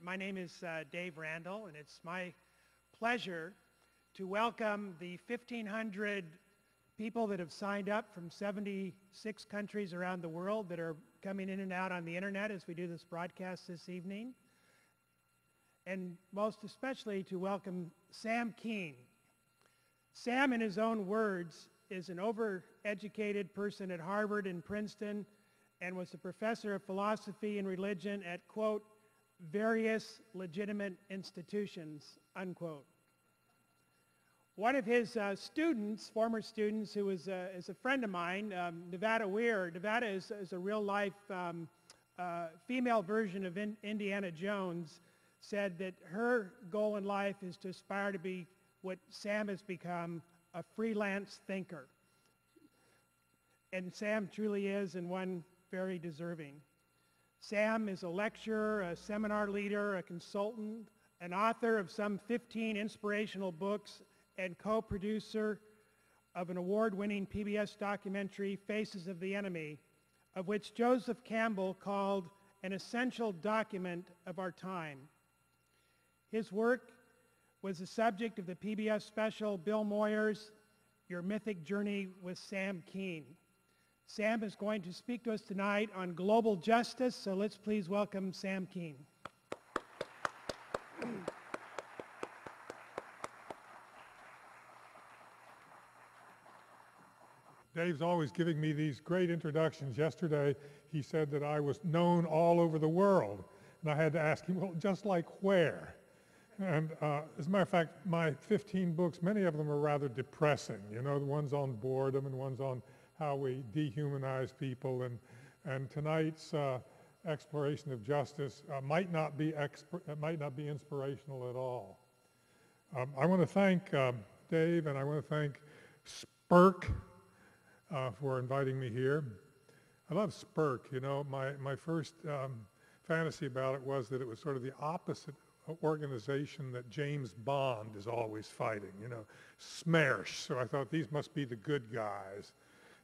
My name is Dave Randle, and it's my pleasure to welcome the 1,500 people that have signed up from 76 countries around the world that are coming in and out on the internet as we do this broadcast this evening. And most especially to welcome Sam Keene. Sam, in his own words, is an overeducated person at Harvard and Princeton and was a professor of philosophy and religion at, quote, various legitimate institutions, unquote. One of his students, former students, who is a friend of mine, Nevada Weir. Nevada is a real-life female version of Indiana Jones, said that her goal in life is to aspire to be what Sam has become, a freelance thinker. And Sam truly is, and one very deserving. Sam is a lecturer, a seminar leader, a consultant, an author of some 15 inspirational books, and co-producer of an award-winning PBS documentary, Faces of the Enemy, of which Joseph Campbell called an essential document of our time. His work was the subject of the PBS special Bill Moyer's Your Mythic Journey with Sam Keene. Sam is going to speak to us tonight on global justice, so let's please welcome Sam Keene. Dave's always giving me these great introductions. Yesterday, he said that I was known all over the world. And I had to ask him, well, just like where? And as a matter of fact, my 15 books, many of them are rather depressing. You know, the one's on boredom and one's on how we dehumanize people. And tonight's exploration of justice might not be inspirational at all. I want to thank Dave, and I want to thank Spirk for inviting me here. I love Spirk. You know, my first fantasy about it was that it was sort of the opposite organization that James Bond is always fighting, you know, SMERSH. So I thought these must be the good guys.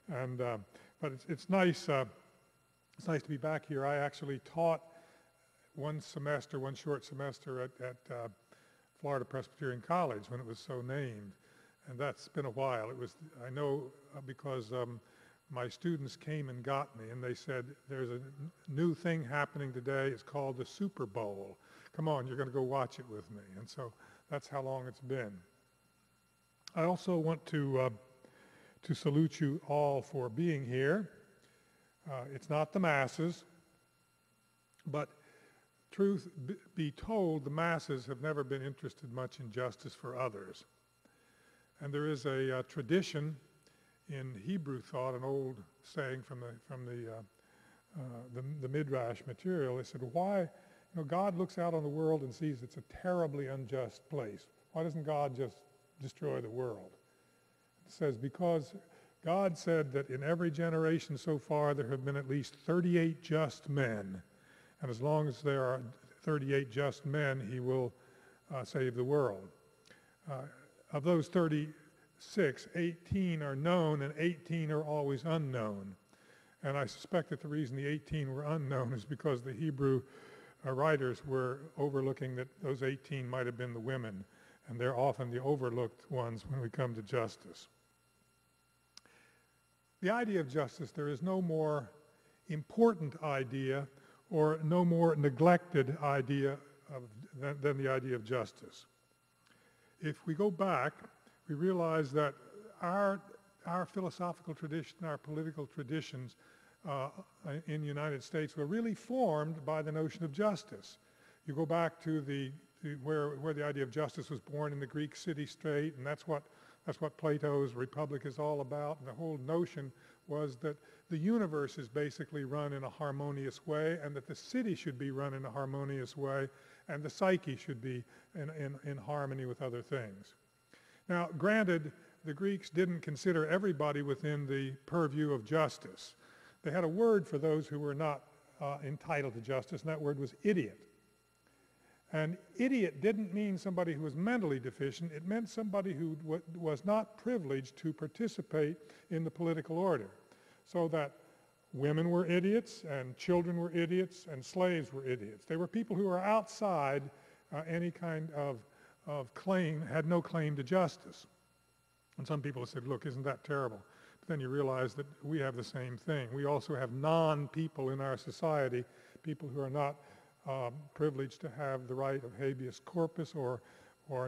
And but it's nice. It's nice to be back here. I actually taught one short semester at Florida Presbyterian College when it was so named, and that's been a while. I know because my students came and got me, and they said, there's a new thing happening today. It's called the Super Bowl. Come on, you're going to go watch it with me. And so that's how long it's been. I also want to salute you all for being here. It's not the masses, but truth be told, the masses have never been interested much in justice for others. And there is a tradition in Hebrew thought, an old saying from the Midrash material. It said, why, you know, God looks out on the world and sees it's a terribly unjust place. Why doesn't God just destroy the world? It says, because God said that in every generation so far there have been at least 38 just men. And as long as there are 38 just men, he will save the world. Of those 36, 18 are known and 18 are always unknown. And I suspect that the reason the 18 were unknown is because the Hebrew writers were overlooking that those 18 might have been the women, and they're often the overlooked ones when we come to justice. The idea of justice, there is no more important idea or no more neglected idea than the idea of justice. If we go back, we realize that our philosophical tradition, our political traditions in the United States were really formed by the notion of justice. You go back to where the idea of justice was born in the Greek city-state, and that's what Plato's Republic is all about. And the whole notion was that the universe is basically run in a harmonious way, and that the city should be run in a harmonious way, and the psyche should be in harmony with other things. Now, granted, the Greeks didn't consider everybody within the purview of justice. They had a word for those who were not entitled to justice, and that word was idiot. And idiot didn't mean somebody who was mentally deficient. It meant somebody who was not privileged to participate in the political order. So that women were idiots, and children were idiots, and slaves were idiots. They were people who were outside any kind of claim, had no claim to justice. And some people have said, look, isn't that terrible? But then you realize that we have the same thing. We also have non-people in our society, people who are not privileged to have the right of habeas corpus or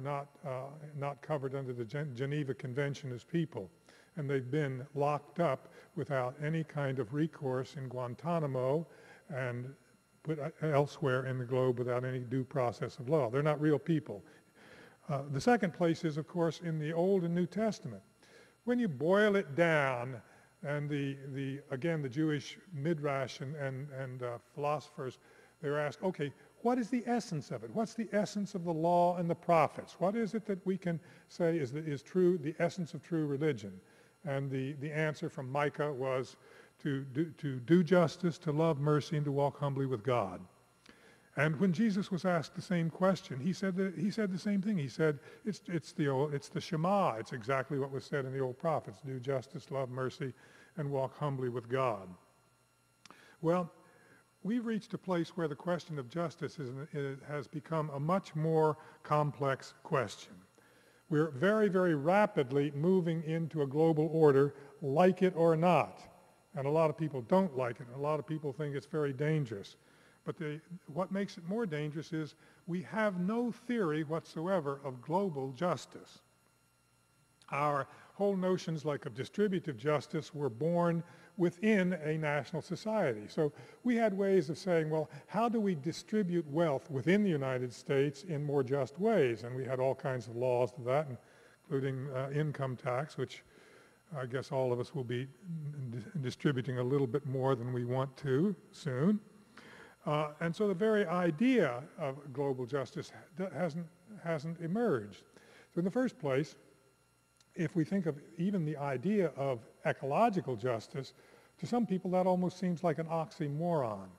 not covered under the Geneva Convention as people. And they've been locked up without any kind of recourse in Guantanamo and put elsewhere in the globe without any due process of law. They're not real people. The second place is, of course, in the Old and New Testament. When you boil it down, and again, the Jewish midrash and philosophers, they were asked, okay, what is the essence of it? What's the essence of the law and the prophets? What is it that we can say is true, the essence of true religion? And the answer from Micah was to do justice, to love mercy, and to walk humbly with God. And when Jesus was asked the same question, he said the same thing. He said, it's the Shema. It's exactly what was said in the old prophets: do justice, love mercy, and walk humbly with God. Well, we've reached a place where the question of justice has become a much more complex question. We're very, very rapidly moving into a global order, like it or not. And a lot of people don't like it. A lot of people think it's very dangerous. But what makes it more dangerous is we have no theory whatsoever of global justice. Our whole notions like of distributive justice were born within a national society. So we had ways of saying, well, how do we distribute wealth within the United States in more just ways? And we had all kinds of laws to that, including income tax, which I guess all of us will be distributing a little bit more than we want to soon. And so the very idea of global justice hasn't emerged. So in the first place, if we think of even the idea of ecological justice, to some people that almost seems like an oxymoron.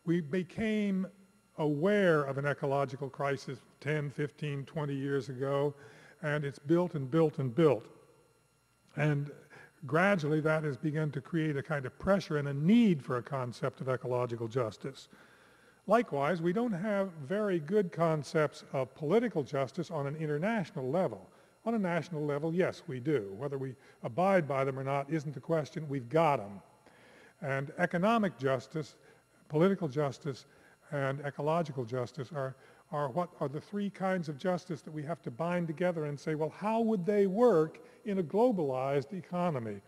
We became aware of an ecological crisis 10, 15, 20 years ago, and it's built and built and built. And gradually that has begun to create a kind of pressure and a need for a concept of ecological justice. Likewise, we don't have very good concepts of political justice on an international level. On a national level, yes, we do. Whether we abide by them or not isn't the question. We've got them. And economic justice, political justice, and ecological justice are the three kinds of justice that we have to bind together and say, well, how would they work in a globalized economy?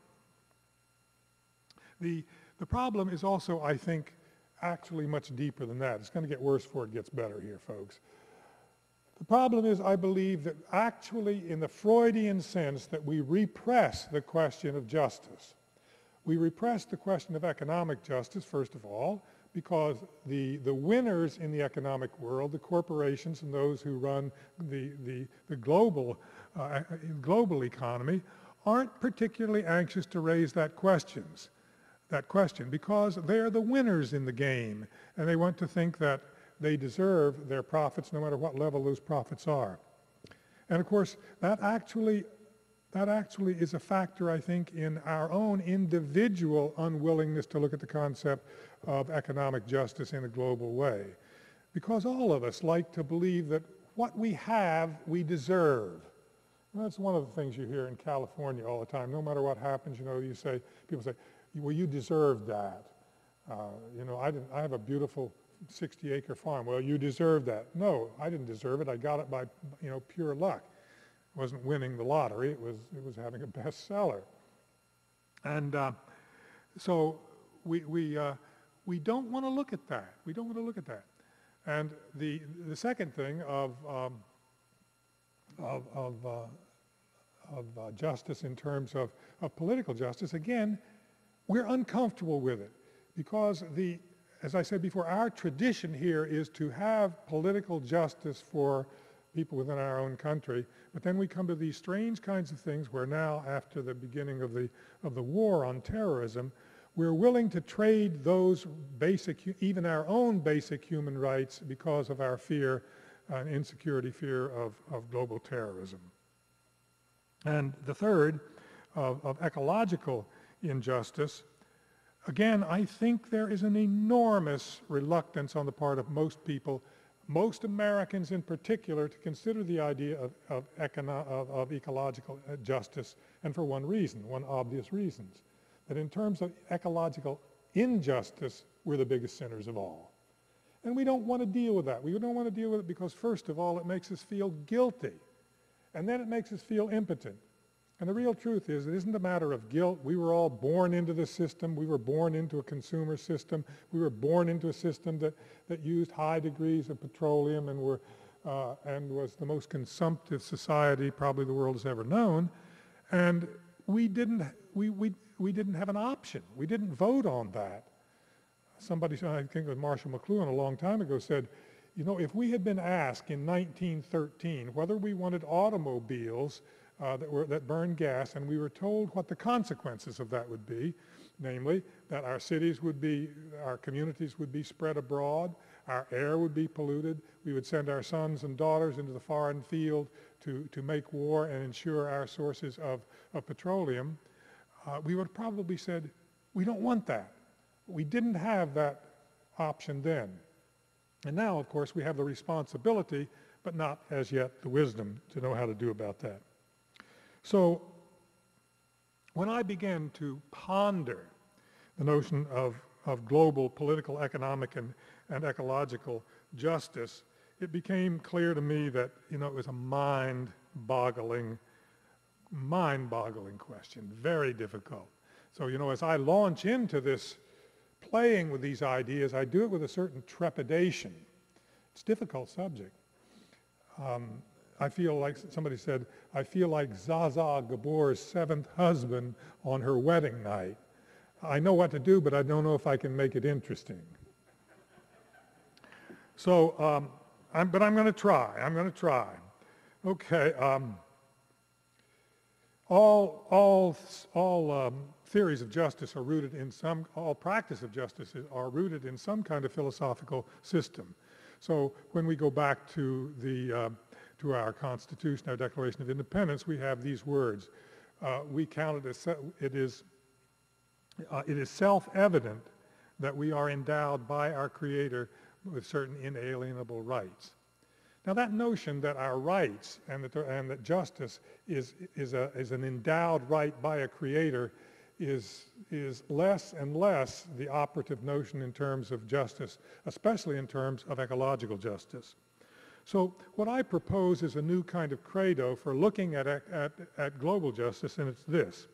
The problem is also, I think, actually much deeper than that. It's going to get worse before it gets better here, folks. The problem is, I believe, that actually in the Freudian sense that we repress the question of justice. We repress the question of economic justice, first of all, because the winners in the economic world, the corporations and those who run the global economy, aren't particularly anxious to raise that question because they're the winners in the game, and they want to think that they deserve their profits no matter what level those profits are. And of course, that actually is a factor, I think, in our own individual unwillingness to look at the concept of economic justice in a global way. Because all of us like to believe that what we have, we deserve. And that's one of the things you hear in California all the time. No matter what happens, people say, well, you deserve that. I have a beautiful 60-acre farm. Well, you deserve that. No, I didn't deserve it. I got it by, pure luck. It wasn't winning the lottery. It was having a bestseller. And so we don't want to look at that. We don't want to look at that. And the second thing of justice in terms of political justice, again, we're uncomfortable with it because as I said before, our tradition here is to have political justice for people within our own country, but then we come to these strange kinds of things where now, after the beginning of the war on terrorism, we're willing to trade those even our own basic human rights because of our fear, insecurity fear of global terrorism. And the third, of ecological injustice, again, I think there is an enormous reluctance on the part of most people, most Americans in particular, to consider the idea of ecological justice, and for one reason, one obvious reason, that in terms of ecological injustice, we're the biggest sinners of all. And we don't want to deal with that. We don't want to deal with it because, first of all, it makes us feel guilty. And then it makes us feel impotent. And the real truth is, it isn't a matter of guilt. We were all born into the system. We were born into a consumer system. We were born into a system that used high degrees of petroleum and was the most consumptive society probably the world has ever known. And we didn't have an option. We didn't vote on that. Somebody, I think it was Marshall McLuhan a long time ago, said, you know, if we had been asked in 1913 whether we wanted automobiles that burn gas, and we were told what the consequences of that would be, namely that our cities would be, our communities would be spread abroad, our air would be polluted, we would send our sons and daughters into the foreign field to make war and ensure our sources of petroleum, we would have probably said, we don't want that. We didn't have that option then. And now, of course, we have the responsibility, but not as yet the wisdom to know how to do about that. So when I began to ponder the notion of global political, economic, and ecological justice, it became clear to me that, you know, it was a mind-boggling question, very difficult. So, you know, as I launch into this playing with these ideas, I do it with a certain trepidation. It's a difficult subject. I feel like, somebody said, I feel like Zsa Gabor's seventh husband on her wedding night. I know what to do, but I don't know if I can make it interesting. So, but I'm going to try. I'm going to try. Okay. All theories of justice are rooted in some, all practice of justice are rooted in some kind of philosophical system. So when we go back to to our Constitution, our Declaration of Independence, we have these words. We count it as, it is self-evident that we are endowed by our Creator with certain inalienable rights. Now that notion that our rights and that justice is an endowed right by a Creator is less and less the operative notion in terms of justice, especially in terms of ecological justice. So what I propose is a new kind of credo for looking at global justice, and it's this.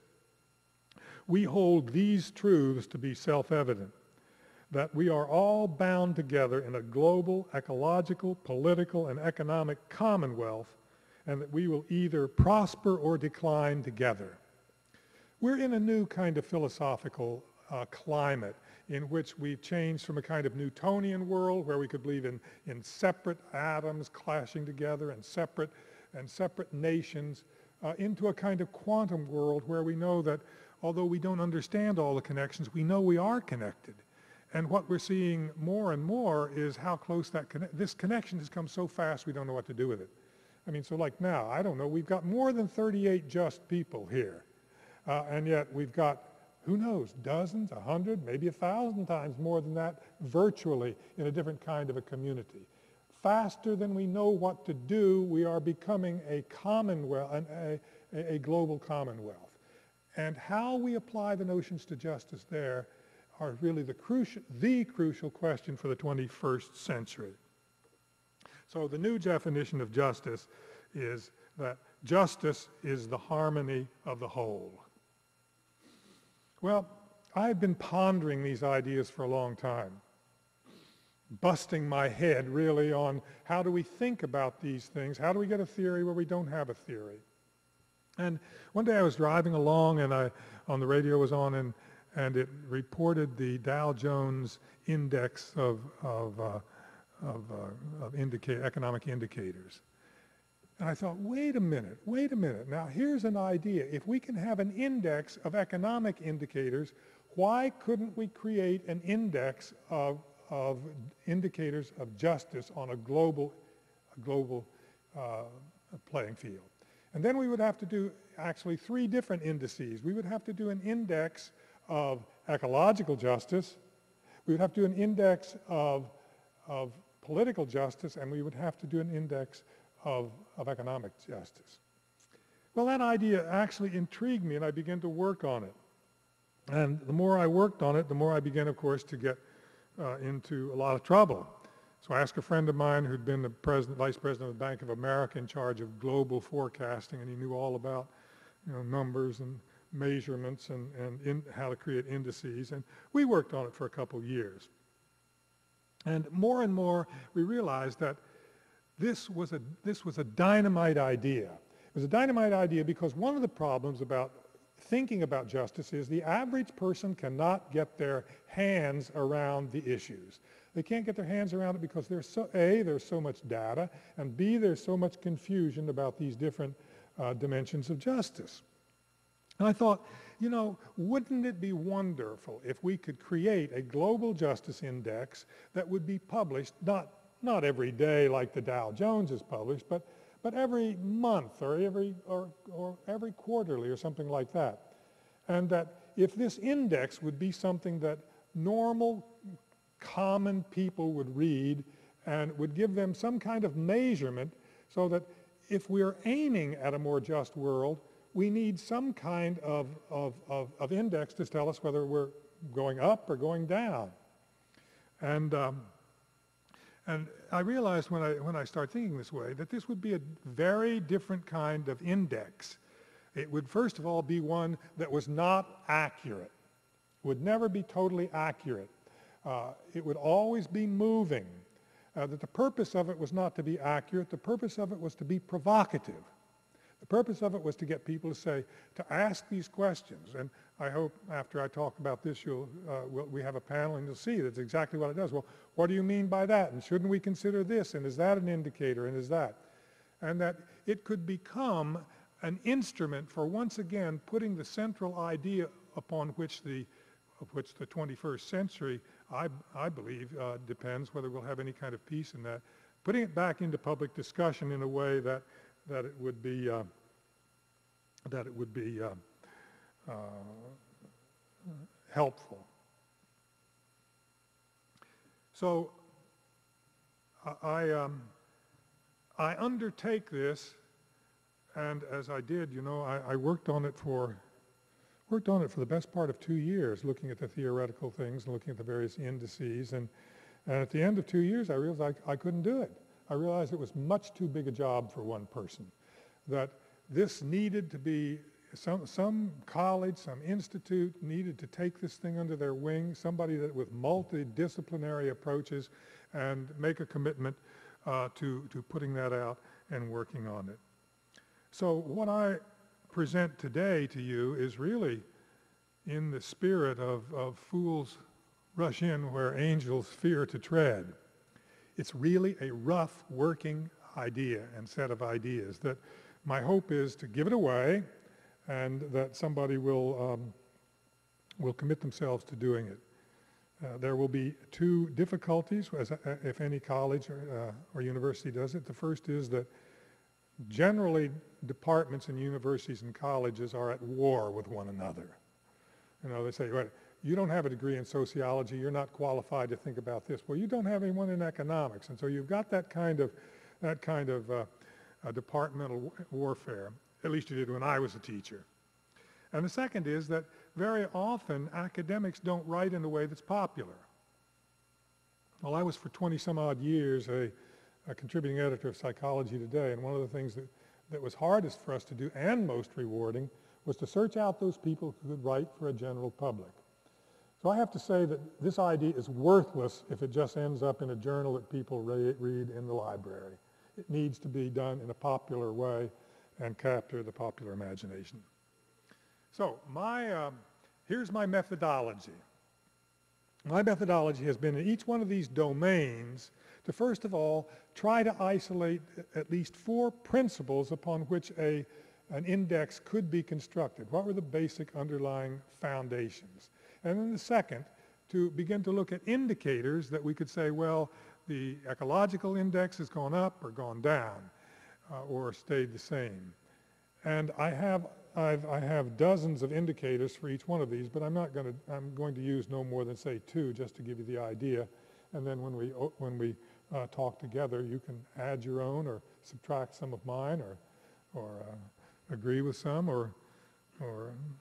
We hold these truths to be self-evident, that we are all bound together in a global, ecological, political, and economic commonwealth, and that we will either prosper or decline together. We're in a new kind of philosophical climate in which we've changed from a kind of Newtonian world where we could believe in separate atoms clashing together and separate nations into a kind of quantum world where we know that although we don't understand all the connections, we know we are connected. And what we're seeing more and more is how close this connection has come so fast we don't know what to do with it. I mean, so like now, I don't know, we've got more than 38 just people here. And yet we've got, who knows, dozens, 100, maybe 1,000 times more than that virtually in a different kind of a community. Faster than we know what to do, we are becoming a commonwealth, a global commonwealth. And how we apply the notions to justice there are really the crucial question for the 21st century. So the new definition of justice is that justice is the harmony of the whole. Well, I've been pondering these ideas for a long time, busting my head really on how do we think about these things, how do we get a theory where we don't have a theory. And one day I was driving along and on the radio was on and it reported the Dow Jones index of economic indicators. And I thought, wait a minute. Now here's an idea. If we can have an index of economic indicators, why couldn't we create an index of indicators of justice on a global playing field? And then we would have to do actually 3 different indices. We would have to do an index of ecological justice, we would have to do an index of political justice, and we would have to do an index of economic justice. Well, that idea actually intrigued me, and I began to work on it. And the more I worked on it, the more I began, of course, to get into a lot of trouble. So I asked a friend of mine who'd been the vice president of the Bank of America in charge of global forecasting, and he knew all about numbers and measurements and how to create indices. And we worked on it for a couple of years. And more we realized that this was a dynamite idea. It was a dynamite idea because one of the problems about thinking about justice is the average person cannot get their hands around the issues. They can't get their hands around it because there's so much data, and B, there's so much confusion about these different dimensions of justice. And I thought, wouldn't it be wonderful if we could create a global justice index that would be published not every day like the Dow Jones is published, but every month or every quarterly or something like that. And that if this index would be something that normal, common people would read and would give them some kind of measurement, so that if we're aiming at a more just world, we need some kind of index to tell us whether we're going up or going down. And I realized when I started thinking this way that this would be a very different kind of index. It would first of all be one that was not accurate, would never be totally accurate. It would always be moving. That the purpose of it was not to be accurate, the purpose of it was to be provocative. The purpose of it was to get people to ask these questions. And I hope after I talk about this, we have a panel and you'll see that's exactly what it does. Well, what do you mean by that? And shouldn't we consider this? And is that an indicator? And is that? And that it could become an instrument for once again putting the central idea upon which the 21st century, I believe, depends, whether we'll have any kind of peace in that, putting it back into public discussion in a way that it would be helpful. So I undertake this, and as I did, I worked on it for the best part of 2 years, looking at the theoretical things and looking at the various indices, and at the end of 2 years, I realized I couldn't do it. I realized it was much too big a job for one person, that this needed to be, some college, some institute needed to take this thing under their wing, somebody that with multidisciplinary approaches, and make a commitment to putting that out and working on it. So what I present today to you is really in the spirit of fools rush in where angels fear to tread. It's really a rough working idea and set of ideas that my hope is to give it away and that somebody will commit themselves to doing it. There will be two difficulties if any college or university does it. The first is that generally departments and universities and colleges are at war with one another. They say, well, you don't have a degree in sociology, you're not qualified to think about this. Well, you don't have anyone in economics, and so you've got that kind of departmental warfare. At least you did when I was a teacher. And the second is that very often academics don't write in a way that's popular. Well, I was for 20 some odd years a contributing editor of Psychology Today, and one of the things that was hardest for us to do and most rewarding was to search out those people who could write for a general public. So I have to say that this idea is worthless if it just ends up in a journal that people read in the library. It needs to be done in a popular way and capture the popular imagination. So here's my methodology. My methodology has been in each one of these domains to first of all try to isolate at least 4 principles upon which an index could be constructed. What were the basic underlying foundations? And then the second, to begin to look at indicators that we could say, well, the ecological index has gone up or gone down or stayed the same. And I have I have dozens of indicators for each one of these, but I'm going to use no more than, say, 2 just to give you the idea. And then when we talk together, you can add your own or subtract some of mine or agree with some or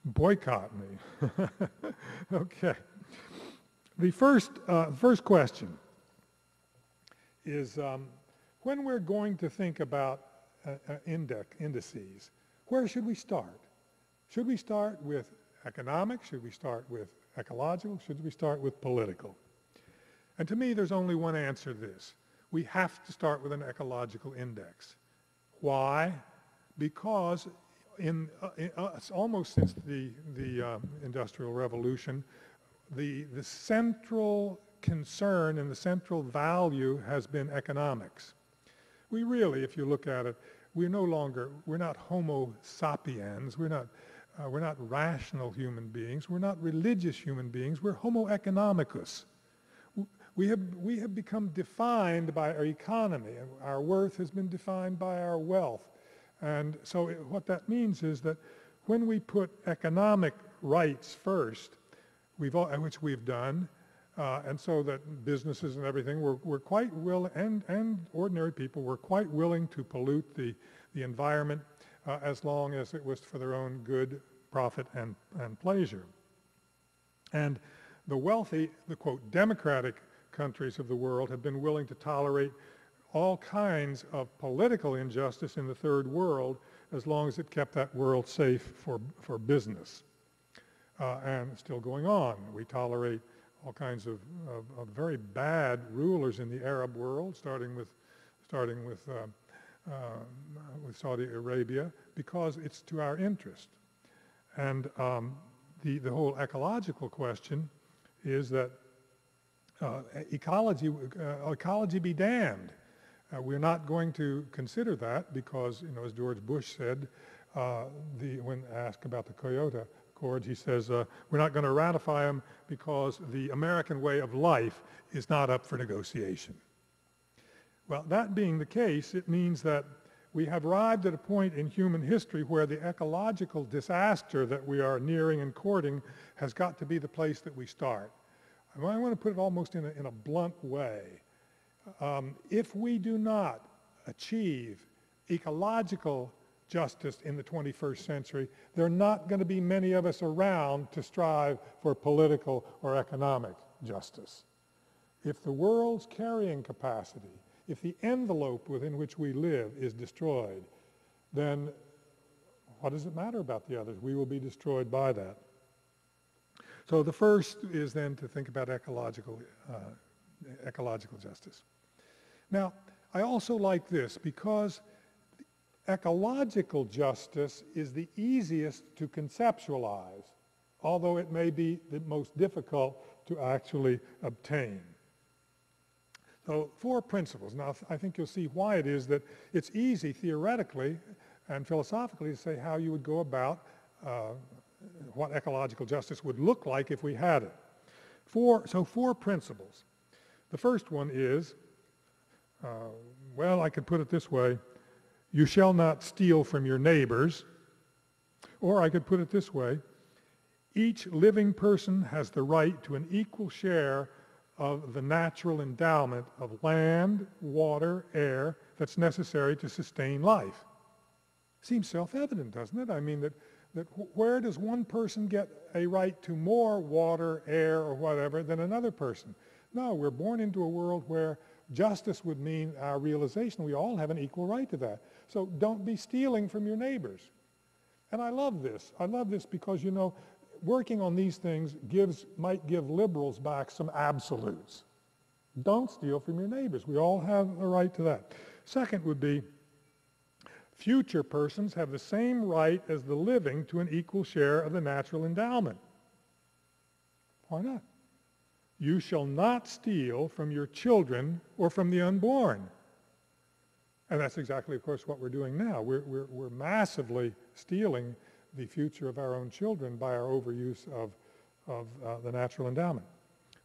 boycott me. Okay. The first question is when we're going to think about indices, where should we start? Should we start with economic? Should we start with ecological? Should we start with political? And to me, there's only one answer to this. We have to start with an ecological index. Why? Because almost since the Industrial Revolution, the central concern and the central value has been economics. We really, if you look at it, we're not Homo sapiens, we're not rational human beings, we're not religious human beings, we're Homo economicus. We have become defined by our economy, and our worth has been defined by our wealth. And so what that means is that when we put economic rights first, which we've done, and so that businesses and everything were quite willing, and ordinary people were quite willing to pollute the environment as long as it was for their own good, profit, and pleasure. And the wealthy, the quote, democratic countries of the world have been willing to tolerate all kinds of political injustice in the third world as long as it kept that world safe for business. And it's still going on. We tolerate all kinds of very bad rulers in the Arab world, starting with Saudi Arabia, because it's to our interest. And the whole ecological question is that ecology be damned. We're not going to consider that because, as George Bush said, when asked about the Kyoto Accords, he says, we're not going to ratify them because the American way of life is not up for negotiation. Well, that being the case, it means that we have arrived at a point in human history where the ecological disaster that we are nearing and courting has got to be the place that we start. I want to put it almost in a blunt way. If we do not achieve ecological justice in the 21st century, there are not going to be many of us around to strive for political or economic justice. If the world's carrying capacity, if the envelope within which we live is destroyed, then what does it matter about the others? We will be destroyed by that. So the first is then to think about ecological justice. Now, I also like this because ecological justice is the easiest to conceptualize, although it may be the most difficult to actually obtain. So 4 principles. Now, I think you'll see why it is that it's easy theoretically and philosophically to say how you would go about what ecological justice would look like if we had it. 4 principles. The first one is, well, I could put it this way, you shall not steal from your neighbors. Or I could put it this way, each living person has the right to an equal share of the natural endowment of land, water, air that's necessary to sustain life. Seems self-evident, doesn't it? I mean, that where does one person get a right to more water, air, or whatever than another person? No, we're born into a world where justice would mean our realization we all have an equal right to that. So don't be stealing from your neighbors. And I love this. I love this because, working on these things might give liberals back some absolutes. Don't steal from your neighbors. We all have a right to that. Second would be, future persons have the same right as the living to an equal share of the natural endowment. Why not? You shall not steal from your children or from the unborn. And that's exactly, of course, what we're doing now. We're massively stealing the future of our own children by our overuse of the natural endowment.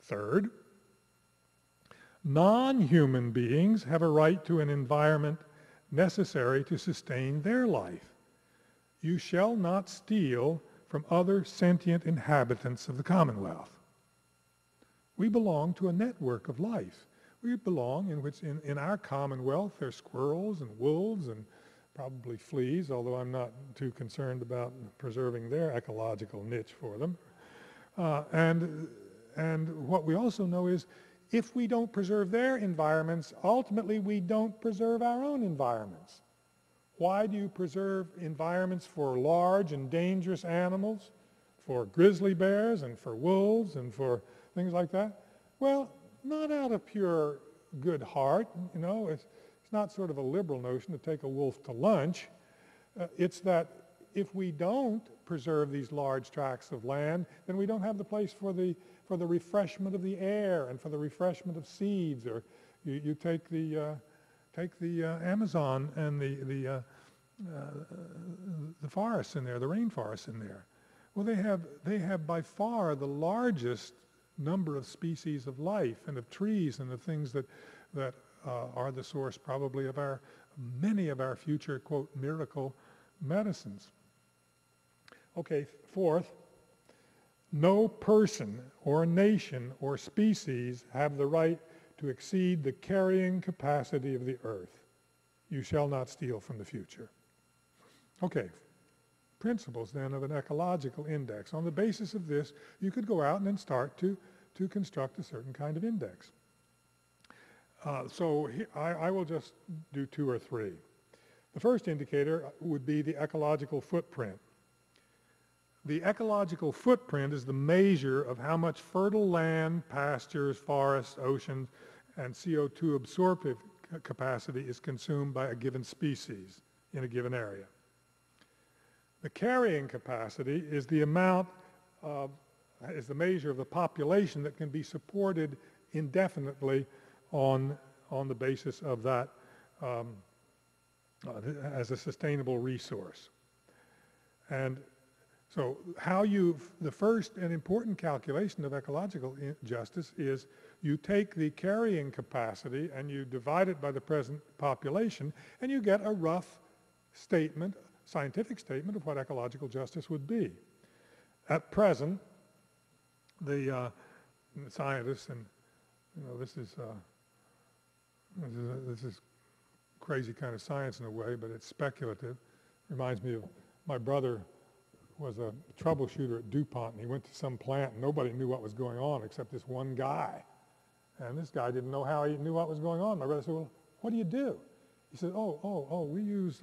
Third, non-human beings have a right to an environment necessary to sustain their life. You shall not steal from other sentient inhabitants of the Commonwealth. We belong to a network of life. We belong in our Commonwealth there's squirrels and wolves and probably fleas, although I'm not too concerned about preserving their ecological niche for them. And what we also know is if we don't preserve their environments, ultimately we don't preserve our own environments. Why do you preserve environments for large and dangerous animals, for grizzly bears and for wolves and for things like that? Well, not out of pure good heart. You know, it's not sort of a liberal notion to take a wolf to lunch. It's that if we don't preserve these large tracts of land, then we don't have the place for the refreshment of the air and for the refreshment of seeds. Or you take the Amazon and the forests in there, the rainforests in there. Well, they have by far the largest number of species of life and of trees and of things that are the source probably of many of our future, quote, miracle medicines. Okay, fourth, no person or nation or species have the right to exceed the carrying capacity of the earth. You shall not steal from the future. Okay, principles then of an ecological index. On the basis of this, you could go out and then start to construct a certain kind of index. I will just do two or three. The first indicator would be the ecological footprint. The ecological footprint is the measure of how much fertile land, pastures, forests, oceans, and CO2 absorptive capacity is consumed by a given species in a given area. The carrying capacity is the amount is the measure of the population that can be supported indefinitely on the basis of that as a sustainable resource. And so the first and important calculation of ecological justice is you take the carrying capacity and you divide it by the present population and you get a rough statement, scientific statement of what ecological justice would be. At present, the scientists, and you know, this is crazy kind of science in a way, but it's speculative. Reminds me of my brother was a troubleshooter at DuPont, and he went to some plant, and nobody knew what was going on except this one guy. And this guy didn't know how he knew what was going on. My brother said, well, what do you do? He said, we use,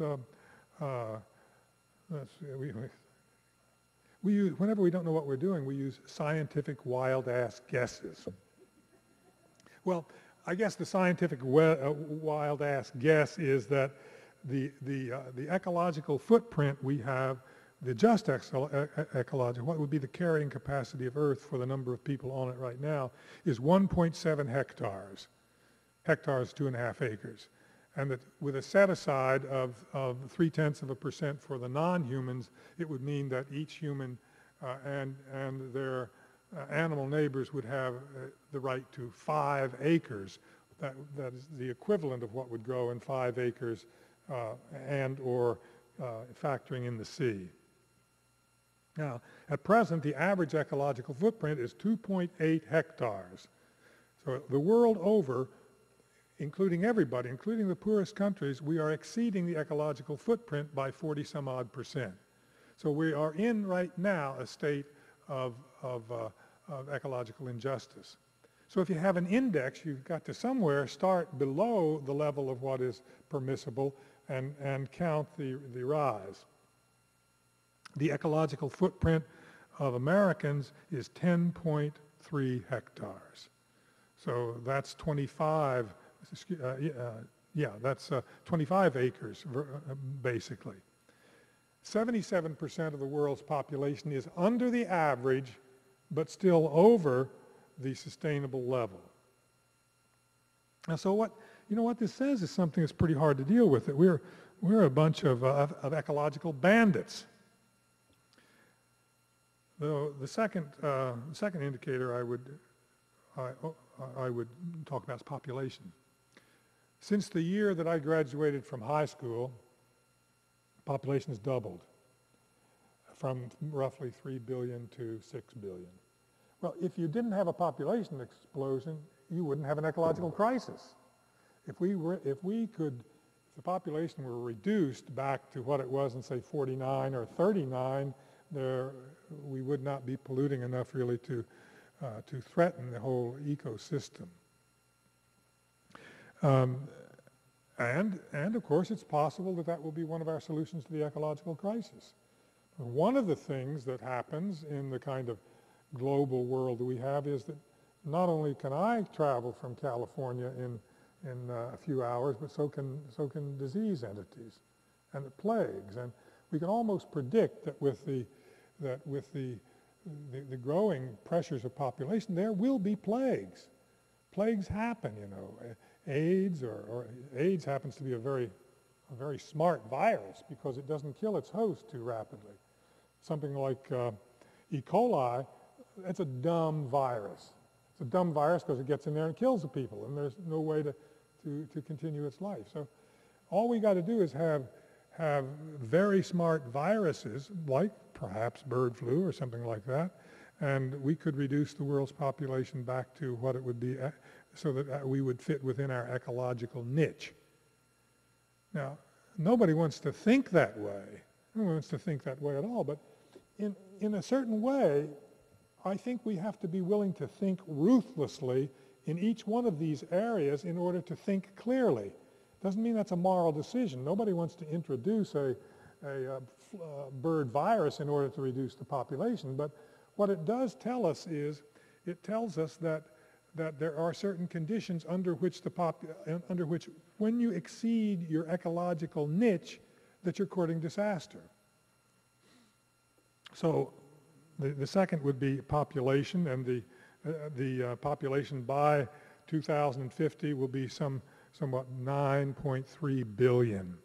we use, whenever we don't know what we're doing, we use scientific wild-ass guesses. Well, I guess the scientific wild-ass guess is that the ecological footprint we have, the just ecological, what would be the carrying capacity of Earth for the number of people on it right now, is 1.7 hectares. Hectares, 2.5 acres. And that with a set-aside of 0.3% for the non-humans, it would mean that each human and their animal neighbors would have the right to 5 acres. That is the equivalent of what would grow in 5 acres or factoring in the sea. Now, at present, the average ecological footprint is 2.8 hectares. So the world over, including everybody, including the poorest countries, we are exceeding the ecological footprint by 40-some-odd%. So we are in right now a state of ecological injustice. So if you have an index, you've got to somewhere start below the level of what is permissible and count the rise. The ecological footprint of Americans is 10.3 hectares. So that's 25, that's 25 acres, basically. 77% of the world's population is under the average, but still over the sustainable level. And so what this says is something that's pretty hard to deal with. That we're a bunch of ecological bandits. The second indicator I would talk about is population. Since the year that I graduated from high school, population has doubled. from roughly 3 billion to 6 billion. Well, if you didn't have a population explosion, you wouldn't have an ecological crisis. If the population were reduced back to what it was in, say, 49 or 39, we would not be polluting enough really to threaten the whole ecosystem. And of course, it's possible that will be one of our solutions to the ecological crisis. One of the things that happens in the kind of global world that we have is that not only can I travel from California in a few hours, but so can disease entities and the plagues. And we can almost predict that with the growing pressures of population, there will be plagues. Plagues happen, you know. AIDS or AIDS happens to be a very smart virus because it doesn't kill its host too rapidly. Something like E. coli, it's a dumb virus. It's a dumb virus because it gets in there and kills the people, and there's no way to continue its life. So all we got to do is have very smart viruses, like perhaps bird flu or something like that, and we could reduce the world's population back to what it would be so that we would fit within our ecological niche. Now, nobody wants to think that way. No one wants to think that way at all, but in a certain way, I think we have to be willing to think ruthlessly in each one of these areas in order to think clearly. Doesn't mean that's a moral decision. Nobody wants to introduce a bird virus in order to reduce the population, but what it does tell us is, it tells us that there are certain conditions under which when you exceed your ecological niche, that you're courting disaster. So the second would be population, and the population by 2050 will be somewhat 9.3 billion.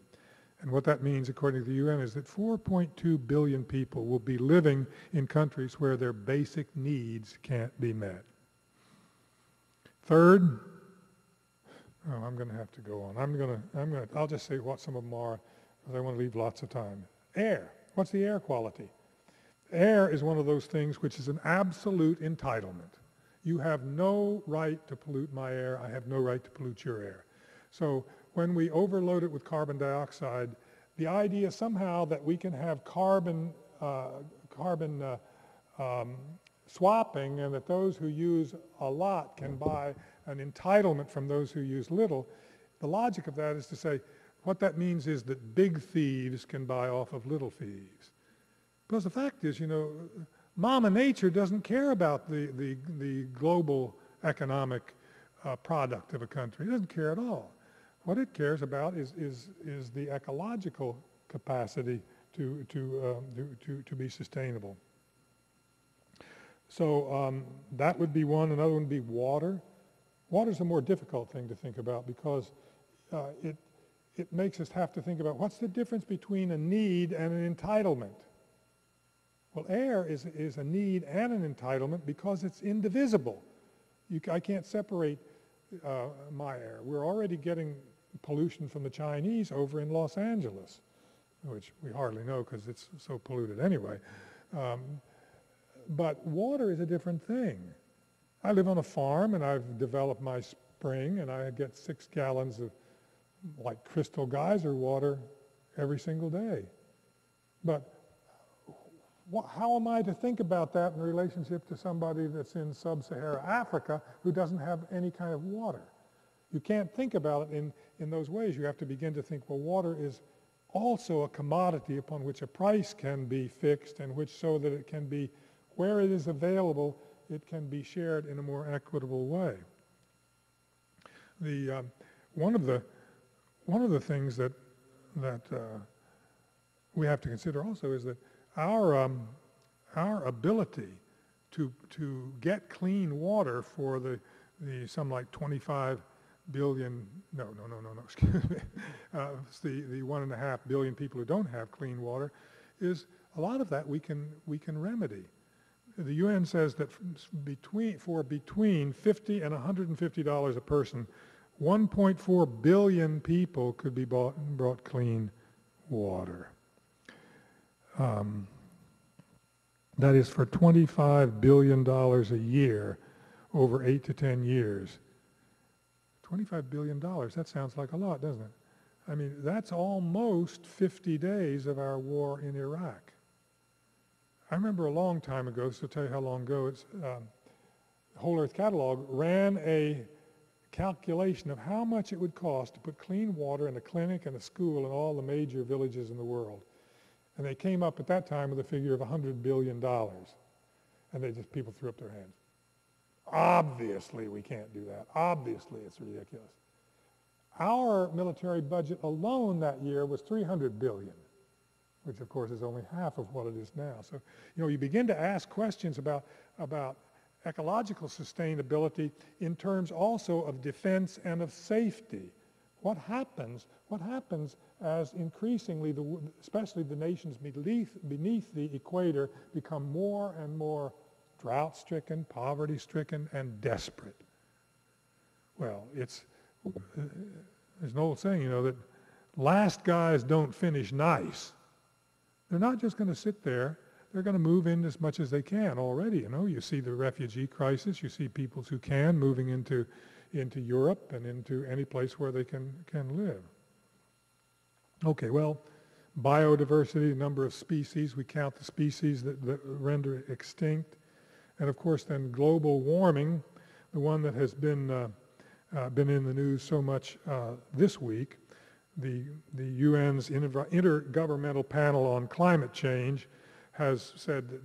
And what that means, according to the UN, is that 4.2 billion people will be living in countries where their basic needs can't be met. Third, I'm going to have to go on. I'll just say what some of them are, because I want to leave lots of time. Air. What's the air quality? Air is one of those things which is an absolute entitlement. You have no right to pollute my air. I have no right to pollute your air. So when we overload it with carbon dioxide, the idea somehow that we can have carbon swapping, and that those who use a lot can buy an entitlement from those who use little, the logic of that is to say, what that means is that big thieves can buy off of little thieves. Because the fact is, you know, Mama Nature doesn't care about the global economic product of a country. It doesn't care at all. What it cares about is the ecological capacity to be sustainable. So that would be one. Another one would be water. Water's a more difficult thing to think about because it makes us have to think about what's the difference between a need and an entitlement. Well, air is a need and an entitlement because it's indivisible. I can't separate my air. We're already getting pollution from the Chinese over in Los Angeles, which we hardly know because it's so polluted anyway. But water is a different thing. I live on a farm and I've developed my spring and I get 6 gallons of like crystal geyser water every single day. But how am I to think about that in relationship to somebody that's in sub-Saharan Africa who doesn't have any kind of water? You can't think about it in those ways. You have to begin to think, well, water is also a commodity upon which a price can be fixed and which so that it can be, where it is available, it can be shared in a more equitable way. One of the things that we have to consider also is that our ability to get clean water for the some like 25 billion, no, excuse me, it's the 1.5 billion people who don't have clean water, is a lot of that we can remedy. The UN says that for between $50 and $150 a person, 1.4 billion people could be brought clean water. That is for $25 billion a year over 8 to 10 years. $25 billion, that sounds like a lot, doesn't it? I mean, that's almost 50 days of our war in Iraq. I remember a long time ago, so I'll tell you how long ago, it's Whole Earth Catalog ran a calculation of how much it would cost to put clean water in a clinic and a school in all the major villages in the world. And they came up at that time with a figure of $100 billion. And people threw up their hands. Obviously, we can't do that. Obviously, it's ridiculous. Our military budget alone that year was $300 billion, which of course is only half of what it is now. So, you begin to ask questions about ecological sustainability in terms also of defense and of safety. What happens as increasingly, especially the nations beneath the equator, become more and more drought-stricken, poverty-stricken, and desperate? Well, there's an old saying, that last guys don't finish nice. They're not just going to sit there. They're going to move in as much as they can already. You see the refugee crisis. You see peoples who can moving into Europe and into any place where they can live. Okay, well, biodiversity, the number of species. We count the species that render extinct. And of course then global warming, the one that has been in the news so much this week. The UN's Intergovernmental Panel on Climate Change has said that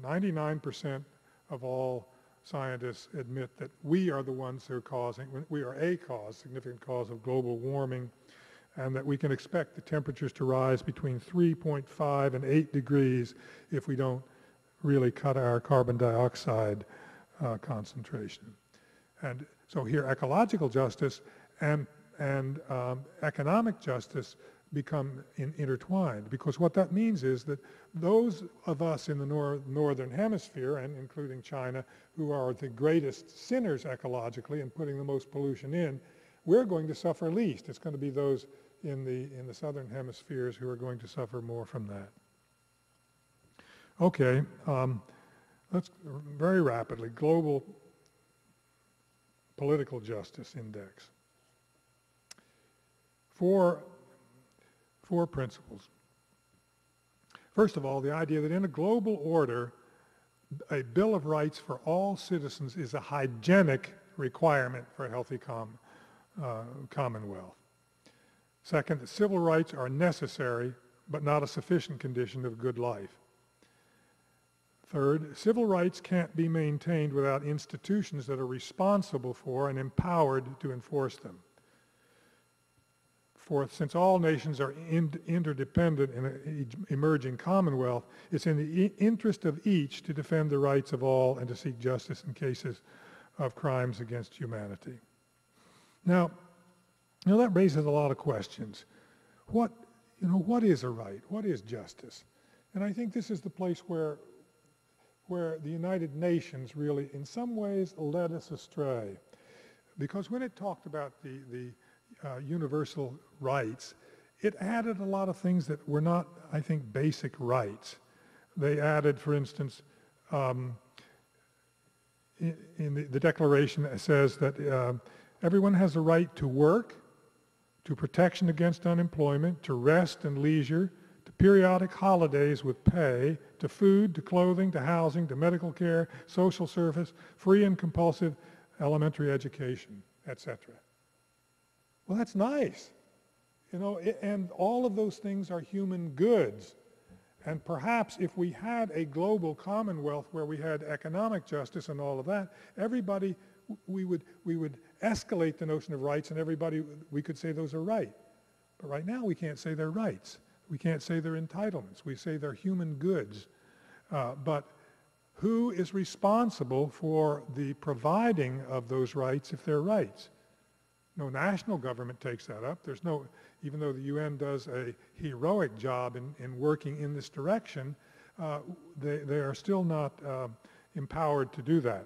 99% of all scientists admit that we are the ones who are we are a significant cause of global warming, and that we can expect the temperatures to rise between 3.5 and 8 degrees if we don't really cut our carbon dioxide concentration. And so here ecological justice and economic justice become intertwined, because what that means is that those of us in the northern hemisphere, and including China, who are the greatest sinners ecologically and putting the most pollution in, we're going to suffer least. It's going to be those in the southern hemispheres who are going to suffer more from that. Okay, let's very rapidly, Global Political Justice Index. Four principles. First of all, the idea that in a global order, a Bill of Rights for all citizens is a hygienic requirement for a healthy commonwealth. Second, that civil rights are necessary, but not a sufficient condition of good life. Third, civil rights can't be maintained without institutions that are responsible for and empowered to enforce them. Fourth, since all nations are interdependent in an emerging commonwealth, it's in the interest of each to defend the rights of all and to seek justice in cases of crimes against humanity. Now, that raises a lot of questions. What is a right? What is justice? And I think this is the place where the United Nations really, in some ways, led us astray. Because when it talked about the universal rights, it added a lot of things that were not, I think, basic rights. They added, for instance, in the Declaration, it says that everyone has a right to work, to protection against unemployment, to rest and leisure, to periodic holidays with pay, to food, to clothing, to housing, to medical care, social service, free and compulsive elementary education, etc. Well, that's nice, and all of those things are human goods. And perhaps if we had a global commonwealth where we had economic justice and all of that, everybody, we would escalate the notion of rights, and everybody, we could say those are right. But right now we can't say they're rights. We can't say they're entitlements. We say they're human goods. But who is responsible for the providing of those rights if they're rights? No national government takes that up. There's no, even though the UN does a heroic job in working in this direction, they are still not empowered to do that.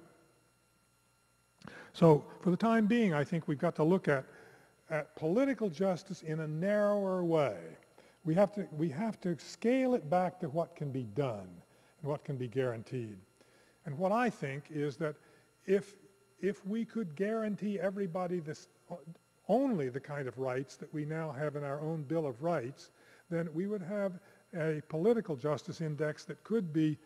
So for the time being, I think we've got to look at political justice in a narrower way. We have to scale it back to what can be done. and what can be guaranteed. And what I think is that if we could guarantee everybody this, only the kind of rights that we now have in our own Bill of Rights, then we would have a political justice index that could be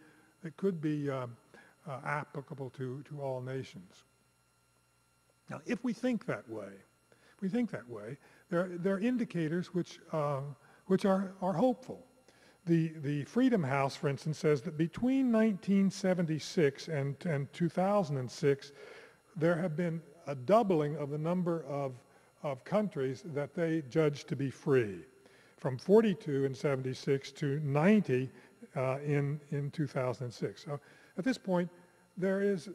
applicable to all nations. Now, if we think that way, there are indicators which are hopeful. The Freedom House, for instance, says that between 1976 and 2006, there have been a doubling of the number of countries that they judge to be free, from 42 in 76 to 90 in 2006. So at this point, there is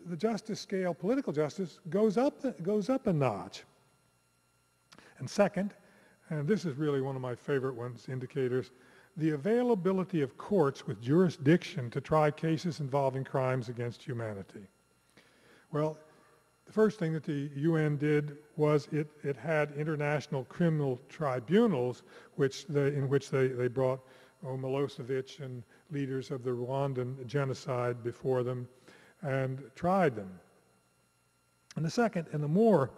the justice scale, political justice, goes up a notch. And second, and this is really one of my favorite ones, indicators, the availability of courts with jurisdiction to try cases involving crimes against humanity. Well, the first thing that the UN did was it had international criminal tribunals in which they brought Milosevic and leaders of the Rwandan genocide before them and tried them. And the second and the more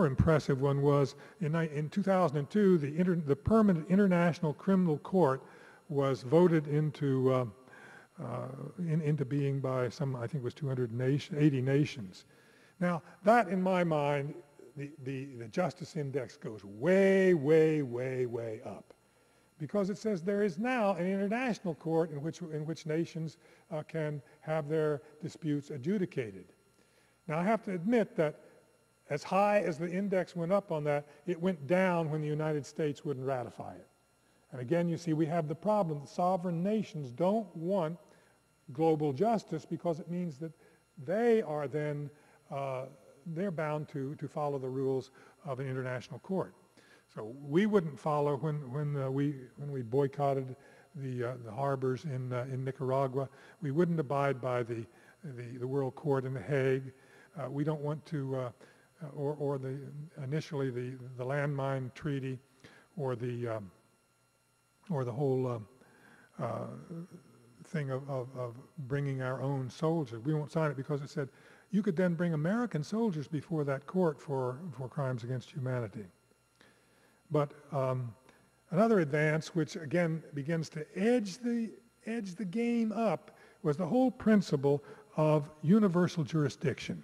impressive one was in 2002, the Permanent International Criminal Court was voted into being by some, I think it was 280 nations. Now, that in my mind, the justice index goes way, way, way, way up, because it says there is now an international court in which nations can have their disputes adjudicated. Now, I have to admit that as high as the index went up on that, it went down when the United States wouldn't ratify it. And again, you see, we have the problem that sovereign nations don't want global justice because it means that they are then they're bound to follow the rules of an international court. So we wouldn't follow when we boycotted the harbors in Nicaragua. We wouldn't abide by the World Court in The Hague. We don't want to, or initially the landmine treaty, or the whole thing of bringing our own soldiers. We won't sign it because it said you could then bring American soldiers before that court for crimes against humanity. But another advance, which again begins to edge the game up, was the whole principle of universal jurisdiction.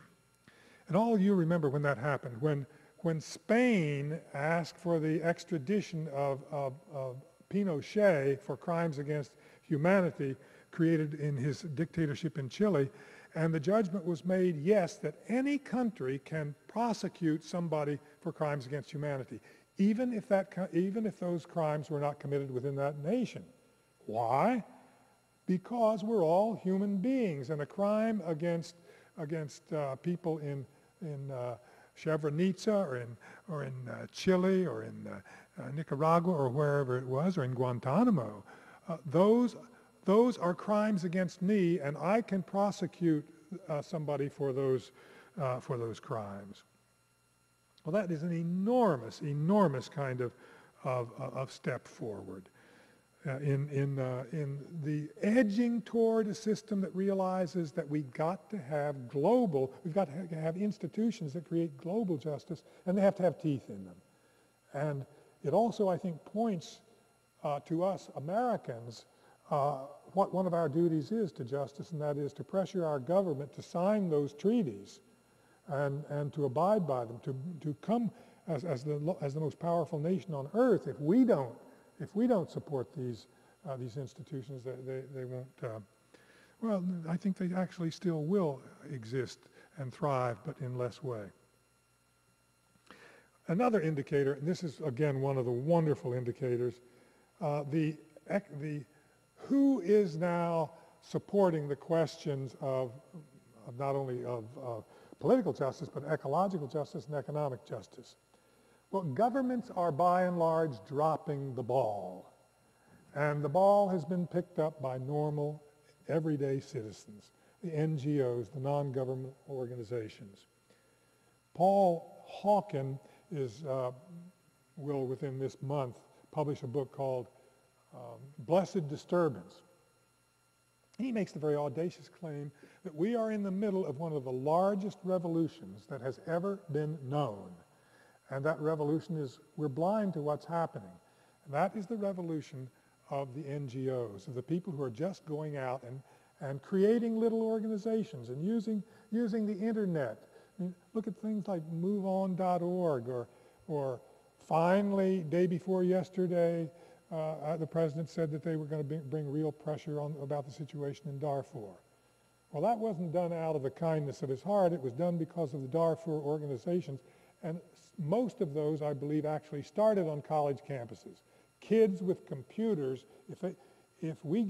And all you remember when that happened, when Spain asked for the extradition of Pinochet for crimes against humanity created in his dictatorship in Chile, and the judgment was made, yes, that any country can prosecute somebody for crimes against humanity, even if those crimes were not committed within that nation. Why? Because we're all human beings, and a crime against people in Srebrenica or in Chile or in Nicaragua or wherever it was, or in Guantanamo, those are crimes against me, and I can prosecute somebody for those crimes. Well, that is an enormous, enormous kind of step forward in the edging toward a system that realizes that we've got to have institutions that create global justice, and they have to have teeth in them. And it also, I think, points to us Americans what one of our duties is to justice, and that is to pressure our government to sign those treaties and to abide by them, to come as the most powerful nation on earth. If we don't support these institutions, they won't. Well, I think they actually still will exist and thrive, but in less way. Another indicator, and this is again one of the wonderful indicators, who is now supporting the questions of not only of political justice, but ecological justice and economic justice. Well, governments are by and large dropping the ball. And the ball has been picked up by normal, everyday citizens, the NGOs, the non-government organizations. Paul Hawken will within this month publish a book called Blessed Disturbance. He makes the very audacious claim that we are in the middle of one of the largest revolutions that has ever been known. And that revolution is, we're blind to what's happening. And that is the revolution of the NGOs, of the people who are just going out and creating little organizations and using the internet. I mean, look at things like MoveOn.org or finally, day before yesterday, the president said that they were going to bring real pressure on about the situation in Darfur. Well, that wasn't done out of the kindness of his heart. It was done because of the Darfur organizations. And most of those, I believe, actually started on college campuses. Kids with computers, if we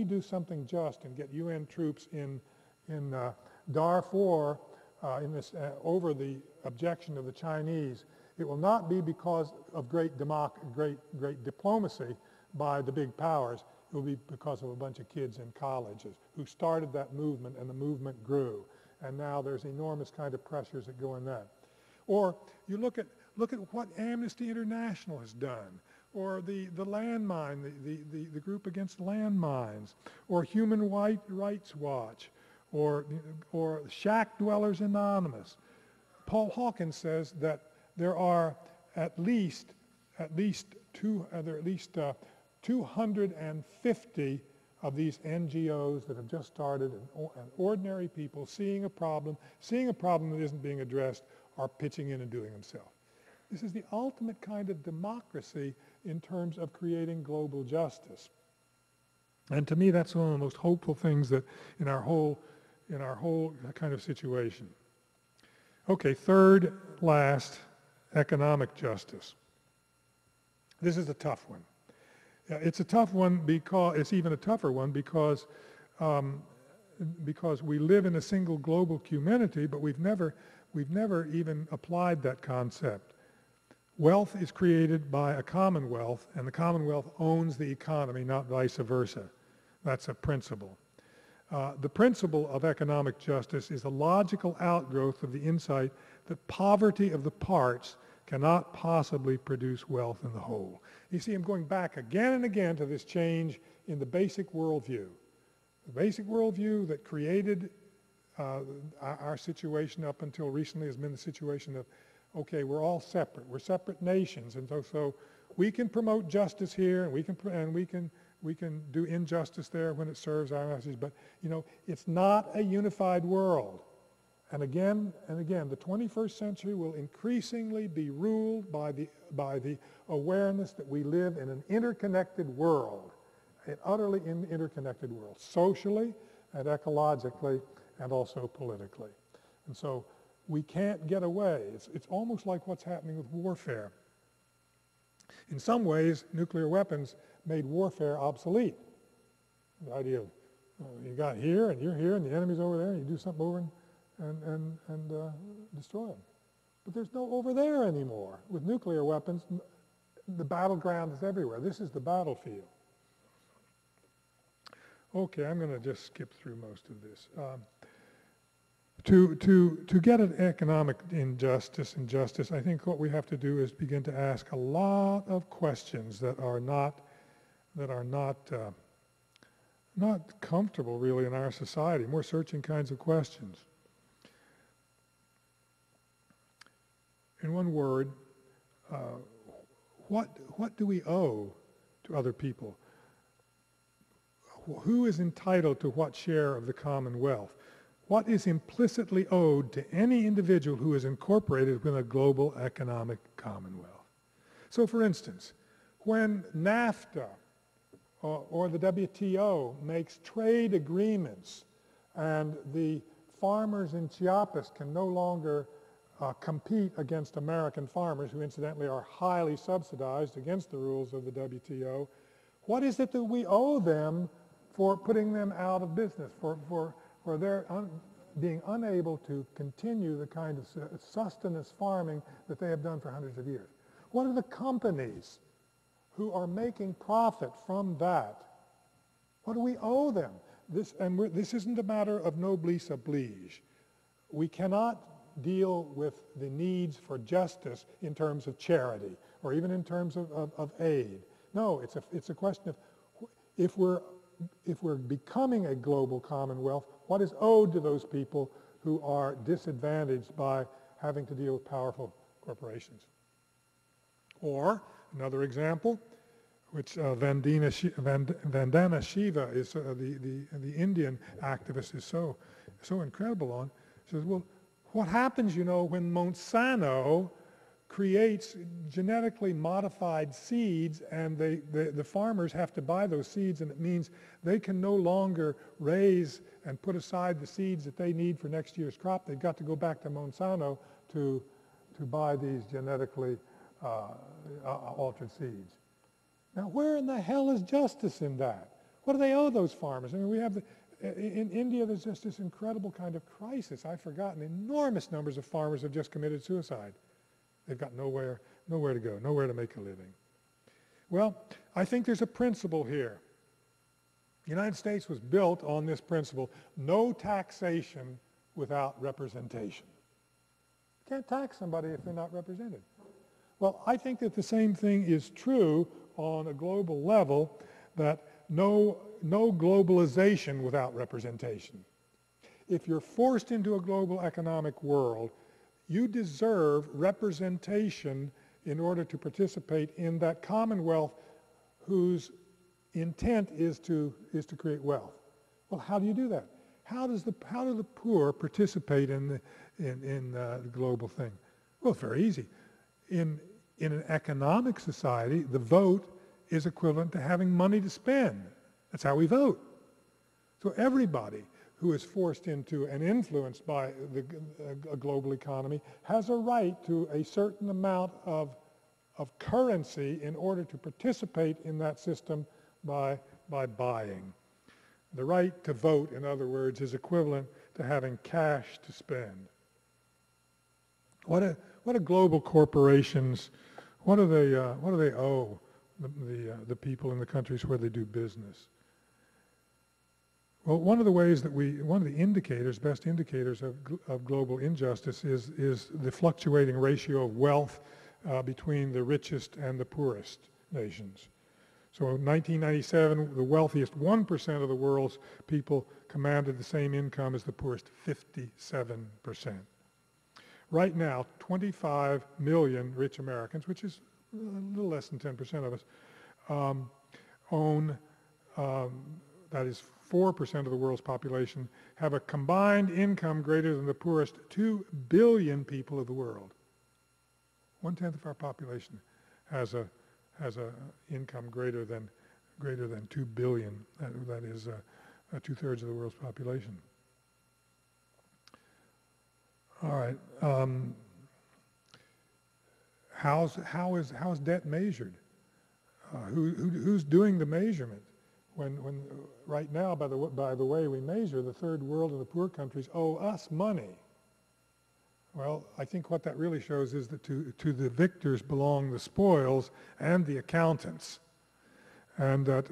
do something just and get UN troops in Darfur over the objection of the Chinese, it will not be because of great diplomacy by the big powers. It will be because of a bunch of kids in colleges who started that movement, and the movement grew. And now there's enormous kind of pressures that go in that. Or you look at what Amnesty International has done, or the landmine, the group against landmines, or Human Rights Watch, or Shack Dwellers Anonymous. Paul Hawkins says that there are at least 250 of these NGOs that have just started, and ordinary people seeing a problem that isn't being addressed, are pitching in and doing themselves. This is the ultimate kind of democracy in terms of creating global justice. And to me, that's one of the most hopeful things that in our whole kind of situation. Okay, third, last, economic justice. This is a tough one. It's a tough one because it's even a tougher one because we live in a single global community, but we've never even applied that concept. Wealth is created by a commonwealth, and the commonwealth owns the economy, not vice versa. That's a principle. The principle of economic justice is a logical outgrowth of the insight that poverty of the parts cannot possibly produce wealth in the whole. You see, I'm going back again and again to this change in the basic worldview. The basic worldview that created our situation up until recently has been the situation of, okay, we're all separate. We're separate nations, and so we can promote justice here, and we can do injustice there when it serves our message. But it's not a unified world. And again, the 21st century will increasingly be ruled by the awareness that we live in an interconnected world, an utterly interconnected world, socially and ecologically and also politically. And so we can't get away. It's almost like what's happening with warfare. In some ways, nuclear weapons made warfare obsolete. The idea of you got here and you're here and the enemy's over there and you do something over and destroy them. But there's no over there anymore. With nuclear weapons, the battleground is everywhere. This is the battlefield. Okay, I'm going to just skip through most of this. To get at economic injustice and justice, I think what we have to do is begin to ask a lot of questions that are not comfortable really in our society, more searching kinds of questions. In one word, what do we owe to other people? Who is entitled to what share of the commonwealth? What is implicitly owed to any individual who is incorporated within a global economic commonwealth? So for instance, when NAFTA or the WTO makes trade agreements and the farmers in Chiapas can no longer compete against American farmers, who incidentally are highly subsidized against the rules of the WTO, what is it that we owe them for putting them out of business, for their being unable to continue the kind of sustenance farming that they have done for hundreds of years? What are the companies who are making profit from that? What do we owe them? This isn't a matter of noblesse oblige. We cannot deal with the needs for justice in terms of charity or even in terms of aid. No, it's a question of if we're we're becoming a global commonwealth, what is owed to those people who are disadvantaged by having to deal with powerful corporations? Or another example, which Vandana Shiva is the Indian activist is so incredible on, says, well, what happens, you know, when Monsanto creates genetically modified seeds and the farmers have to buy those seeds, and it means they can no longer raise and put aside the seeds that they need for next year's crop. They've got to go back to Monsanto to buy these genetically altered seeds. Now, where in the hell is justice in that? What do they owe those farmers? I mean, we have in India, there's just this incredible kind of crisis. I've forgotten, enormous numbers of farmers have just committed suicide. They've got nowhere to go, nowhere to make a living. Well, I think there's a principle here. The United States was built on this principle: no taxation without representation. You can't tax somebody if they're not represented. Well, I think that the same thing is true on a global level, that no globalization without representation. If you're forced into a global economic world, you deserve representation in order to participate in that commonwealth whose intent is to create wealth. Well, how do you do that? How do the poor participate in the global thing? Well, it's very easy. In an economic society, the vote is equivalent to having money to spend. That's how we vote. So everybody who is forced into and influenced by a global economy has a right to a certain amount of currency in order to participate in that system by buying. The right to vote, in other words, is equivalent to having cash to spend. What do global corporations, what do they owe the people in the countries where they do business? Well, one of the indicators, best indicators of global injustice is the fluctuating ratio of wealth between the richest and the poorest nations. So in 1997, the wealthiest 1% of the world's people commanded the same income as the poorest 57%. Right now, 25 million rich Americans, which is a little less than 10% of us, own, that is 4% of the world's population, have a combined income greater than the poorest 2 billion people of the world. 1/10 of our population has a income greater than 2 billion. That is 2/3 of the world's population. All right. How is debt measured? Who's doing the measurement? When right now, by the way we measure, the third world and the poor countries owe us money. Well, I think what that really shows is that to the victors belong the spoils and the accountants, and that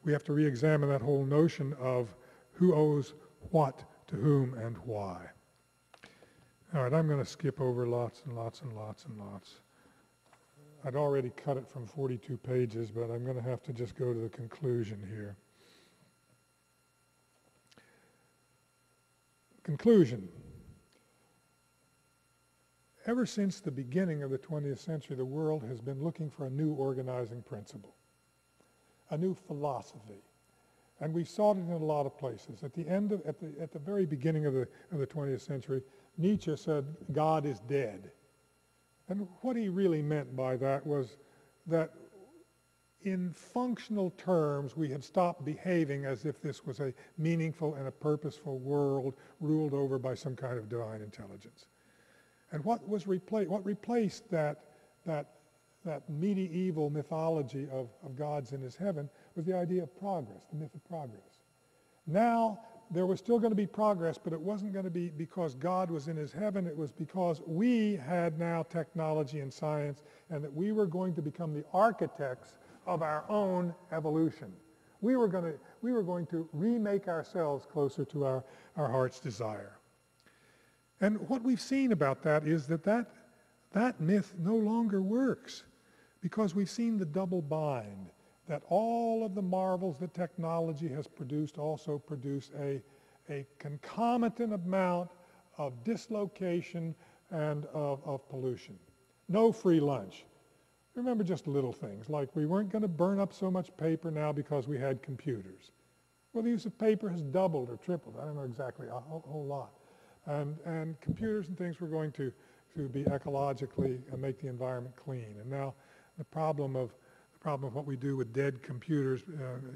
we have to re-examine that whole notion of who owes what to whom and why. All right, I'm going to skip over lots and lots and lots and lots. I'd already cut it from 42 pages, but I'm going to have to just go to the conclusion here. Conclusion. Ever since the beginning of the 20th century, the world has been looking for a new organizing principle, a new philosophy. And we sought it in a lot of places. At the very beginning of the 20th century, Nietzsche said, God is dead. And what he really meant by that was that in functional terms, we had stopped behaving as if this was a meaningful and a purposeful world ruled over by some kind of divine intelligence. And what replaced that medieval mythology of God's in his heaven was the idea of progress, the myth of progress. Now, there was still going to be progress, but it wasn't going to be because God was in his heaven. It was because we had now technology and science, and that we were going to become the architects of our own evolution. We were going to remake ourselves closer to our heart's desire. And what we've seen about that is that myth no longer works, because we've seen the double bind that all of the marvels that technology has produced also produce a concomitant amount of dislocation and of pollution. No free lunch. Remember just little things, like we weren't going to burn up so much paper now because we had computers. Well, the use of paper has doubled or tripled. I don't know exactly, a whole lot. And computers and things were going to be ecologically and make the environment clean. And now the problem of what we do with dead computers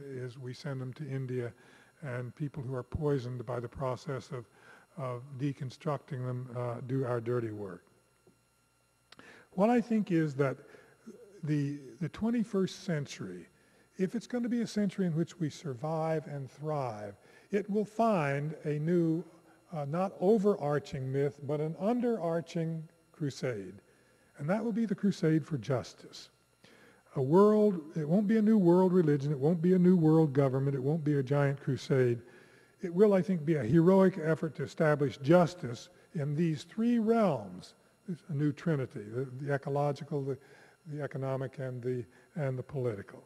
is we send them to India, and people who are poisoned by the process of deconstructing them do our dirty work. What I think is that the 21st century, if it's going to be a century in which we survive and thrive, it will find a new, not overarching myth, but an underarching crusade. And that will be the crusade for justice. A world, it won't be a new world religion, it won't be a new world government, it won't be a giant crusade. It will, I think, be a heroic effort to establish justice in these three realms. It's a new trinity, the ecological, the economic, and the political.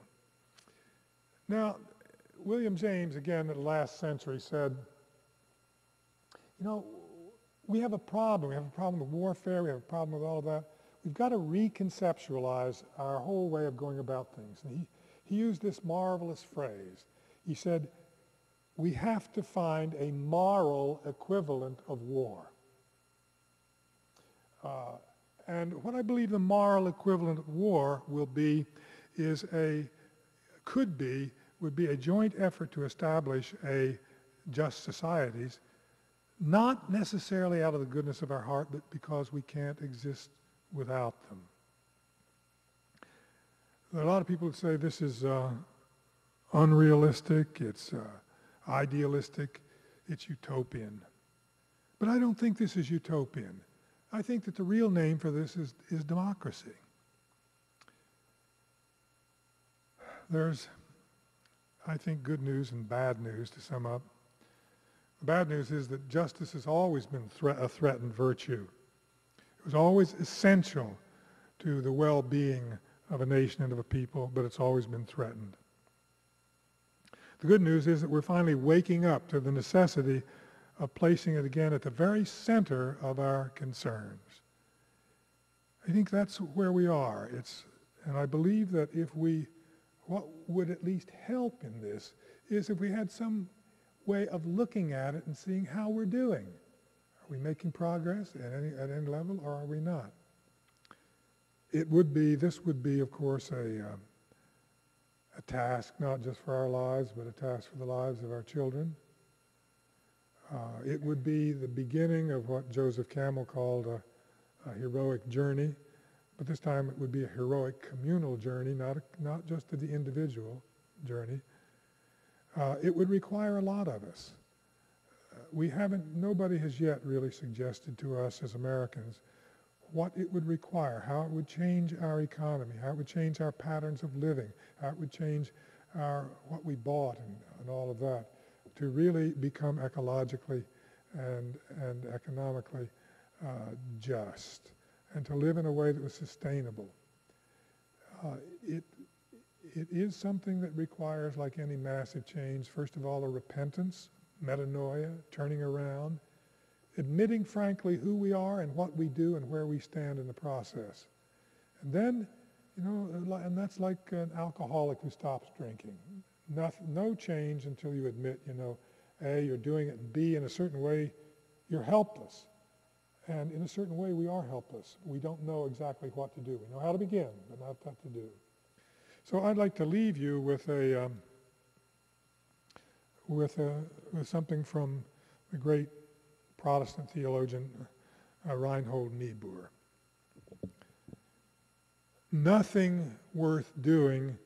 Now, William James, again, in the last century said, you know, we have a problem. We have a problem with warfare. We have a problem with all of that. We've got to reconceptualize our whole way of going about things. And he used this marvelous phrase. He said, we have to find a moral equivalent of war. And what I believe the moral equivalent of war will be would be a joint effort to establish a just societies, not necessarily out of the goodness of our heart, but because we can't exist without them. There are a lot of people that say this is unrealistic, it's idealistic, it's utopian. But I don't think this is utopian. I think that the real name for this is democracy. There's, I think, good news and bad news to sum up. The bad news is that justice has always been a threatened virtue. It was always essential to the well-being of a nation and of a people, but it's always been threatened. The good news is that we're finally waking up to the necessity of placing it again at the very center of our concerns. I think that's where we are. And I believe that what would at least help in this is if we had some way of looking at it and seeing how we're doing. Are we making progress at any level, or are we not? This would be, of course, a task not just for our lives, but a task for the lives of our children. It would be the beginning of what Joseph Campbell called a heroic journey, but this time it would be a heroic communal journey, not just the individual journey. It would require a lot of us. Nobody has yet really suggested to us as Americans what it would require, how it would change our economy, how it would change our patterns of living, how it would change what we bought and all of that, to really become ecologically and economically just, and to live in a way that was sustainable. It is something that requires, like any massive change, first of all, a repentance, metanoia, turning around, admitting frankly who we are and what we do and where we stand in the process. And then, and that's like an alcoholic who stops drinking. No change until you admit, A, you're doing it, and B, in a certain way, you're helpless. And in a certain way, we are helpless. We don't know exactly what to do. We know how to begin, but not what to do. So I'd like to leave you with something from the great Protestant theologian Reinhold Niebuhr. Nothing worth doing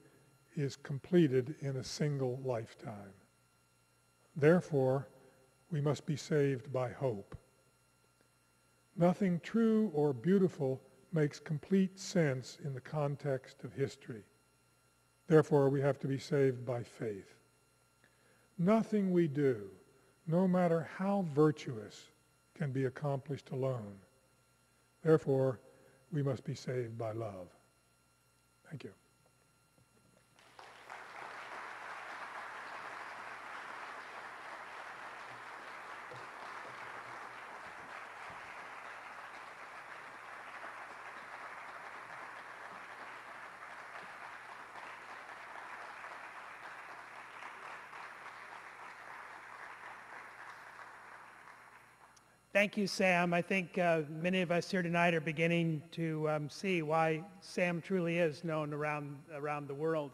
is completed in a single lifetime. Therefore, we must be saved by hope. Nothing true or beautiful makes complete sense in the context of history. Therefore, we have to be saved by faith. Nothing we do, no matter how virtuous, can be accomplished alone. Therefore, we must be saved by love. Thank you. Thank you, Sam. I think many of us here tonight are beginning to see why Sam truly is known around the world.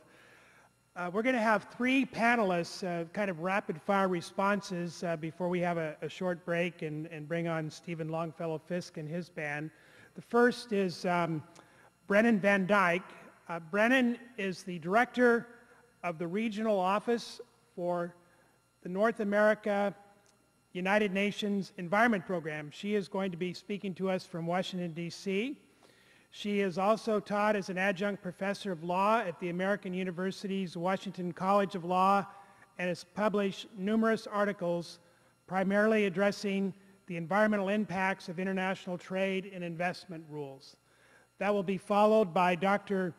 We're going to have three panelists, kind of rapid-fire responses before we have a short break and bring on Stephen Longfellow-Fisk and his band. The first is Brennan Van Dyke. Brennan is the director of the regional office for the North America United Nations Environment Program. She is going to be speaking to us from Washington, D.C. She is also taught as an adjunct professor of law at the American University's Washington College of Law and has published numerous articles primarily addressing the environmental impacts of international trade and investment rules. That will be followed by Dr.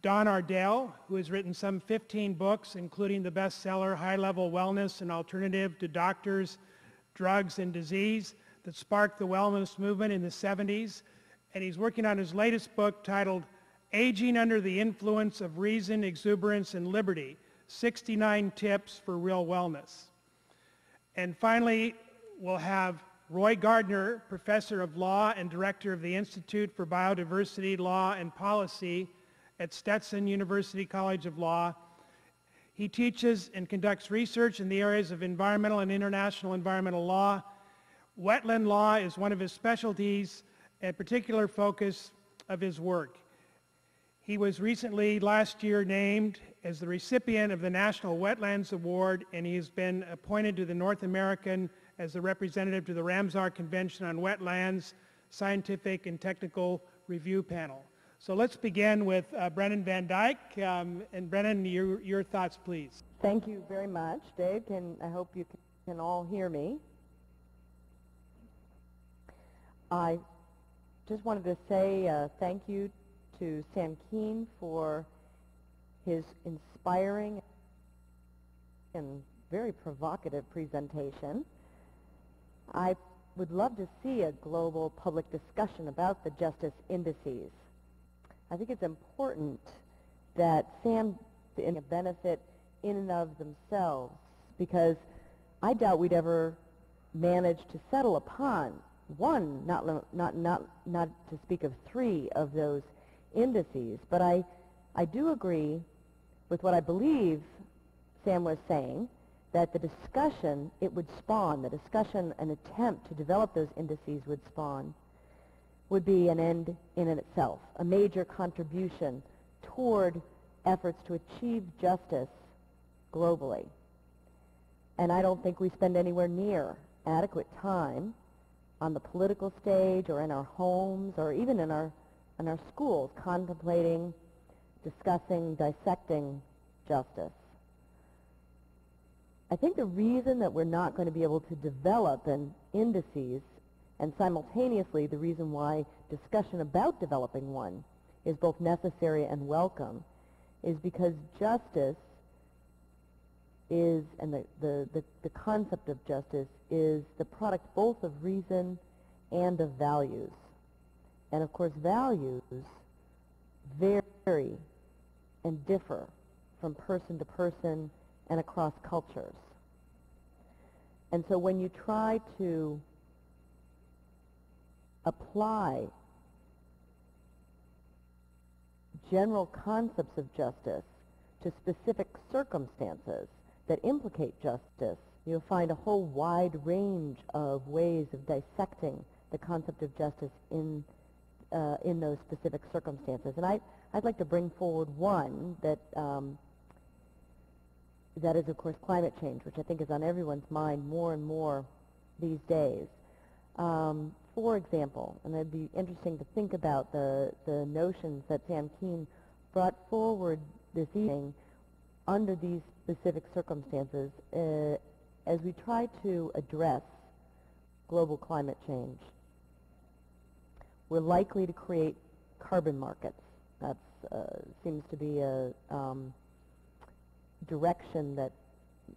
Don Ardell, who has written some 15 books, including the bestseller High Level Wellness, an Alternative to Doctors, Drugs, and Disease, that sparked the wellness movement in the 70s. And he's working on his latest book titled Aging Under the Influence of Reason, Exuberance, and Liberty, 69 Tips for Real Wellness. And finally, we'll have Roy Gardner, Professor of Law and Director of the Institute for Biodiversity, Law, and Policy at Stetson University College of Law. He teaches and conducts research in the areas of environmental and international environmental law. Wetland law is one of his specialties, a particular focus of his work. He was recently, last year, named as the recipient of the National Wetlands Award, and he has been appointed to the North American as the representative to the Ramsar Convention on Wetlands Scientific and Technical Review Panel. So let's begin with Brennan Van Dyke. And Brennan, your thoughts, please. Thank you very much, Dave, and I hope you can all hear me. I just wanted to say thank you to Sam Keene for his inspiring and very provocative presentation. I would love to see a global public discussion about the justice indices. I think it's important that Sam benefit in and of themselves, because I doubt we'd ever manage to settle upon one, not to speak of three of those indices. But I do agree with what I believe Sam was saying, that the discussion it would spawn, the discussion, an attempt to develop those indices would spawn, would be an end in itself, a major contribution toward efforts to achieve justice globally. And I don't think we spend anywhere near adequate time on the political stage or in our homes or even in our schools contemplating, discussing, dissecting justice. I think the reason that we're not going to be able to develop an indices, and simultaneously the reason why discussion about developing one is both necessary and welcome, is because justice is, and the concept of justice is the product both of reason and of values. And of course values vary and differ from person to person and across cultures. And so when you try to apply general concepts of justice to specific circumstances that implicate justice, you'll find a whole wide range of ways of dissecting the concept of justice in those specific circumstances. And I'd like to bring forward one that is, of course, climate change, which I think is on everyone's mind more and more these days. For example, and it'd be interesting to think about the notions that Sam Keene brought forward this evening under these specific circumstances as we try to address global climate change. We're likely to create carbon markets. That seems to be a direction that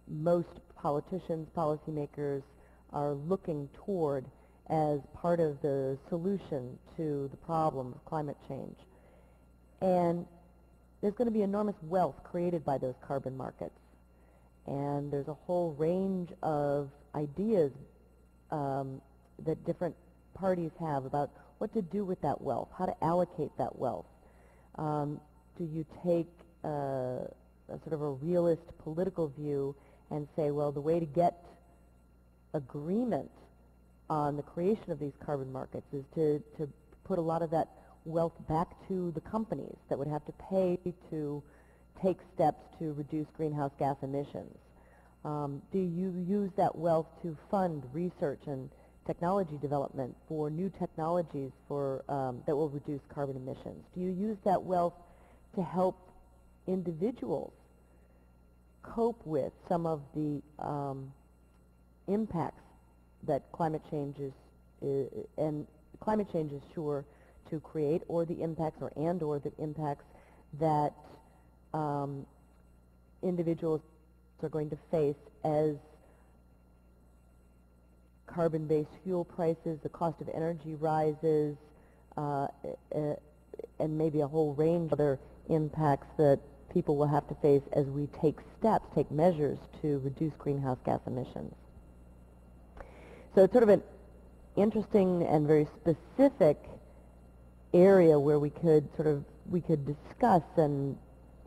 most politicians, policymakers are looking toward as part of the solution to the problem of climate change. And there's going to be enormous wealth created by those carbon markets. And there's a whole range of ideas that different parties have about what to do with that wealth, how to allocate that wealth. Do you take a sort of a realist political view and say, well, the way to get agreement on the creation of these carbon markets is to put a lot of that wealth back to the companies that would have to pay to take steps to reduce greenhouse gas emissions? Do you use that wealth to fund research and technology development for new technologies for, that will reduce carbon emissions? Do you use that wealth to help individuals cope with some of the impacts that climate change is sure to create, or the impacts or the impacts that individuals are going to face as carbon-based fuel prices, the cost of energy rises, and maybe a whole range of other impacts that people will have to face as we take measures to reduce greenhouse gas emissions. So it's sort of an interesting and very specific area where we could discuss and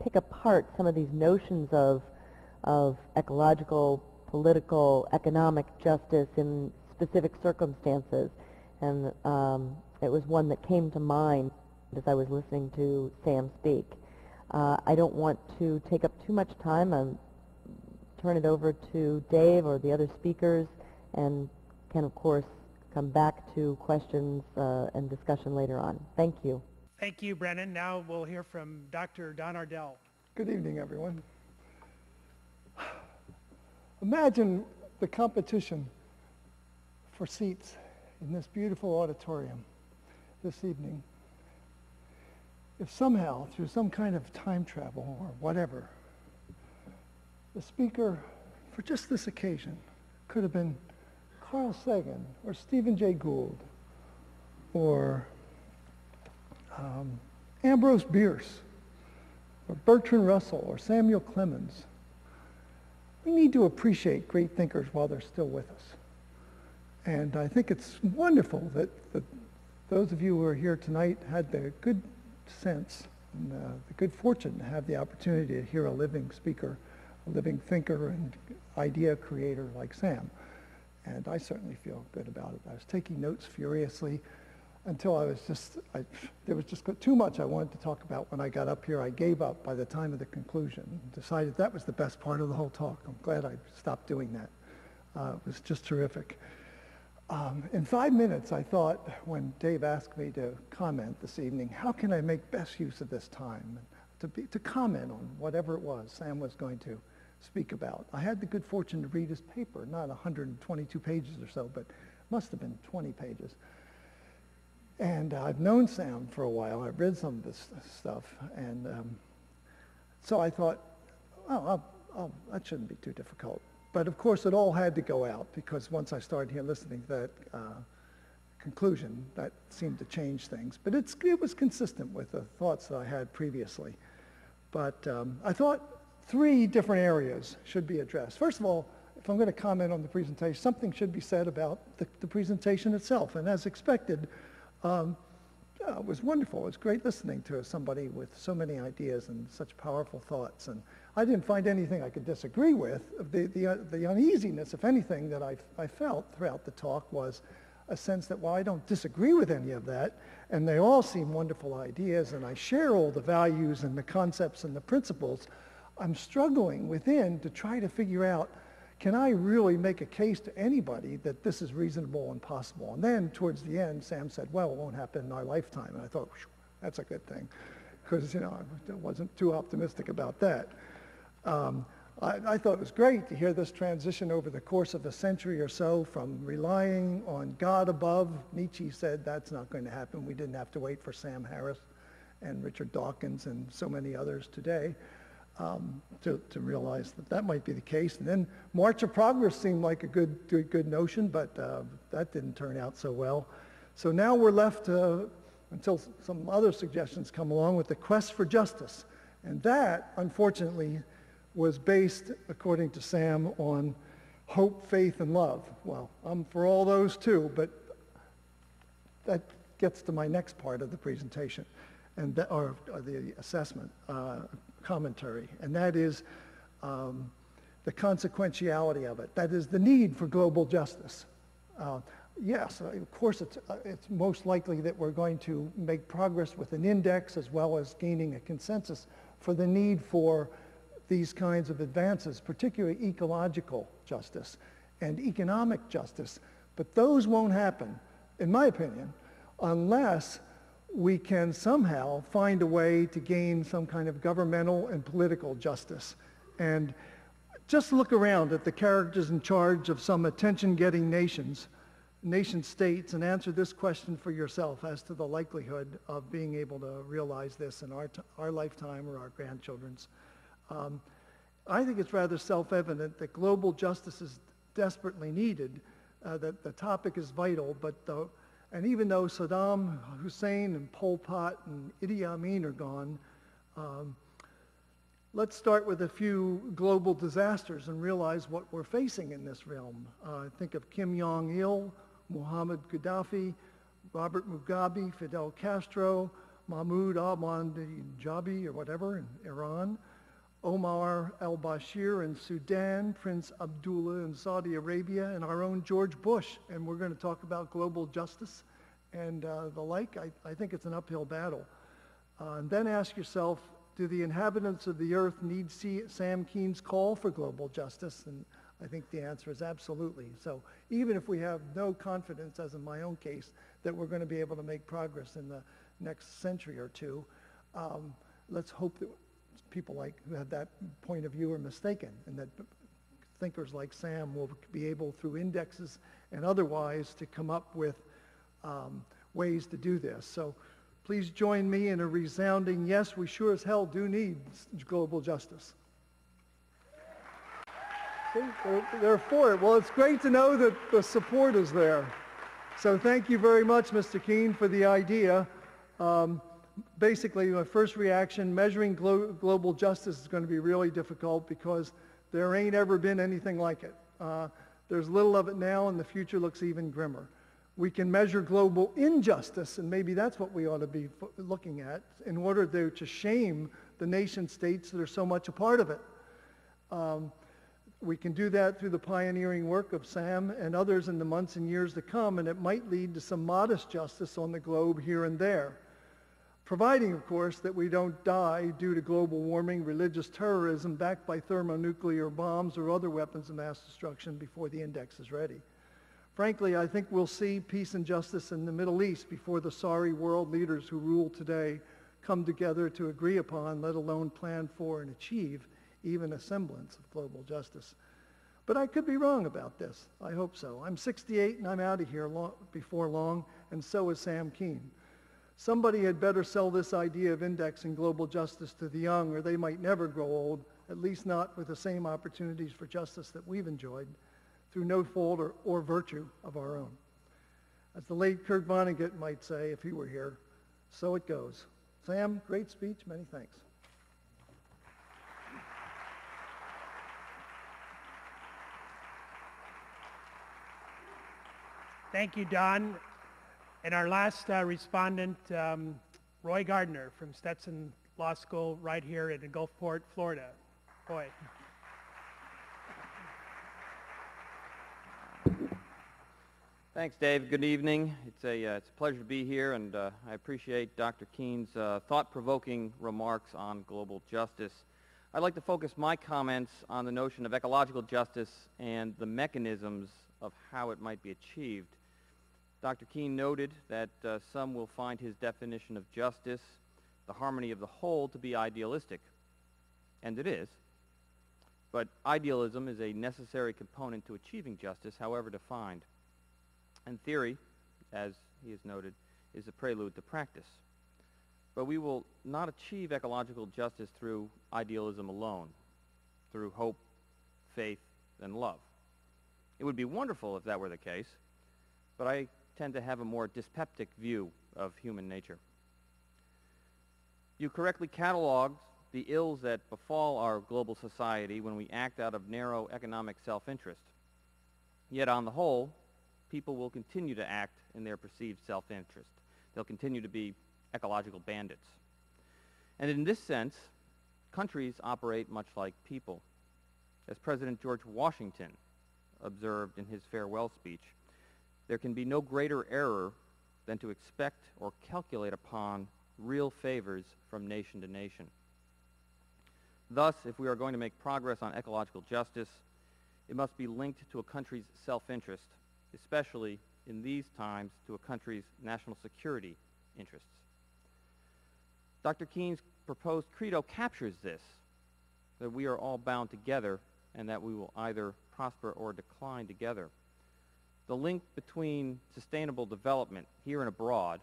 pick apart some of these notions of ecological, political, economic justice in specific circumstances. And it was one that came to mind as I was listening to Sam speak. I don't want to take up too much time. I'll turn it over to Dave or the other speakers, and can, of course, come back to questions and discussion later on. Thank you. Thank you, Brennan. Now we'll hear from Dr. Don Ardell. Good evening, everyone. Imagine the competition for seats in this beautiful auditorium this evening. If somehow, through some kind of time travel or whatever, the speaker for just this occasion could have been Carl Sagan or Stephen Jay Gould or Ambrose Bierce or Bertrand Russell or Samuel Clemens. We need to appreciate great thinkers while they're still with us. And I think it's wonderful that those of you who are here tonight had the good sense and the good fortune to have the opportunity to hear a living speaker, a living thinker and idea creator like Sam. And I certainly feel good about it. I was taking notes furiously until there was just too much I wanted to talk about when I got up here. I gave up by the time of the conclusion and decided that was the best part of the whole talk. I'm glad I stopped doing that. It was just terrific. In 5 minutes, I thought, when Dave asked me to comment this evening, how can I make best use of this time to comment on whatever it was Sam was going to speak about. I had the good fortune to read his paper, not 122 pages or so, but must have been 20 pages. And I've known Sam for a while. I've read some of this stuff. And so I thought, oh, that shouldn't be too difficult. But of course, it all had to go out, because once I started here listening to that conclusion, that seemed to change things. But it was consistent with the thoughts that I had previously. But I thought 3 different areas should be addressed. First of all, if I'm going to comment on the presentation, something should be said about the presentation itself. And as expected, it was wonderful. It was great listening to somebody with so many ideas and such powerful thoughts. And I didn't find anything I could disagree with. The uneasiness, if anything, that I felt throughout the talk was a sense that, well, I don't disagree with any of that, and they all seem wonderful ideas, and I share all the values and the concepts and the principles. I'm struggling within to try to figure out, can I really make a case to anybody that this is reasonable and possible? And then towards the end, Sam said, well, it won't happen in our lifetime. And I thought, that's a good thing, because I wasn't too optimistic about that. I thought it was great to hear this transition over the course of a century or so from relying on God above. Nietzsche said that's not going to happen. We didn't have to wait for Sam Harris and Richard Dawkins and so many others today to realize that might be the case. And then March of Progress seemed like a good notion, but that didn't turn out so well. So now we're left until some other suggestions come along with the quest for justice. And that, unfortunately, was based, according to Sam, on hope, faith, and love. Well, I'm for all those too, but that gets to my next part of the presentation, and or the assessment commentary, and that is the consequentiality of it. That is the need for global justice. Yes, of course, it's most likely that we're going to make progress with an index as well as gaining a consensus for the need for these kinds of advances, particularly ecological justice and economic justice. But those won't happen, in my opinion, unless we can somehow find a way to gain some kind of governmental and political justice. And just look around at the characters in charge of some attention-getting nation states, and answer this question for yourself as to the likelihood of being able to realize this in our lifetime or our grandchildren's. I think it's rather self-evident that global justice is desperately needed, that the topic is vital, and even though Saddam Hussein and Pol Pot and Idi Amin are gone, let's start with a few global disasters and realize what we're facing in this realm. Think of Kim Jong-il, Muhammad Gaddafi, Robert Mugabe, Fidel Castro, Mahmoud Ahmadinejad or whatever in Iran, Omar al-Bashir in Sudan, Prince Abdullah in Saudi Arabia, and our own George Bush. And we're going to talk about global justice and the like. I think it's an uphill battle. And then ask yourself, do the inhabitants of the earth need Sam Keene's call for global justice? And I think the answer is absolutely. So even if we have no confidence, as in my own case, that we're going to be able to make progress in the next century or two, let's hope that people who have that point of view are mistaken, and that thinkers like Sam will be able, through indexes and otherwise, to come up with ways to do this. So please join me in a resounding yes, we sure as hell do need global justice. See, they're for it. Well, it's great to know that the support is there. So thank you very much, Mr. Keene, for the idea. Basically, my first reaction, measuring global justice is going to be really difficult because there ain't ever been anything like it. There's little of it now, and the future looks even grimmer. We can measure global injustice, and maybe that's what we ought to be looking at in order to shame the nation states that are so much a part of it. We can do that through the pioneering work of Sam and others in the months and years to come, and it might lead to some modest justice on the globe here and there, providing, of course, that we don't die due to global warming, religious terrorism backed by thermonuclear bombs or other weapons of mass destruction before the index is ready. Frankly, I think we'll see peace and justice in the Middle East before the sorry world leaders who rule today come together to agree upon, let alone plan for and achieve, even a semblance of global justice. But I could be wrong about this. I hope so. I'm 68 and I'm out of here before long, and so is Sam Keene. Somebody had better sell this idea of indexing global justice to the young, or they might never grow old, at least not with the same opportunities for justice that we've enjoyed, through no fault or virtue of our own. As the late Kurt Vonnegut might say if he were here, so it goes. Sam, great speech. Many thanks. Thank you, Don. And our last respondent, Roy Gardner from Stetson Law School right here in Gulfport, Florida. Roy. Thanks, Dave. Good evening. It's a pleasure to be here, and I appreciate Dr. Keene's thought-provoking remarks on global justice. I'd like to focus my comments on the notion of ecological justice and the mechanisms of how it might be achieved. Dr. Keene noted that some will find his definition of justice, the harmony of the whole, to be idealistic, and it is. But idealism is a necessary component to achieving justice, however defined. And theory, as he has noted, is a prelude to practice. But we will not achieve ecological justice through idealism alone, through hope, faith, and love. It would be wonderful if that were the case, but I tend to have a more dyspeptic view of human nature. You correctly cataloged the ills that befall our global society when we act out of narrow economic self-interest. Yet on the whole, people will continue to act in their perceived self-interest. They'll continue to be ecological bandits. And in this sense, countries operate much like people. As President George Washington observed in his farewell speech, there can be no greater error than to expect or calculate upon real favors from nation to nation. Thus, if we are going to make progress on ecological justice, it must be linked to a country's self-interest, especially in these times to a country's national security interests. Dr. Keene's proposed credo captures this, that we are all bound together and that we will either prosper or decline together. The link between sustainable development here and abroad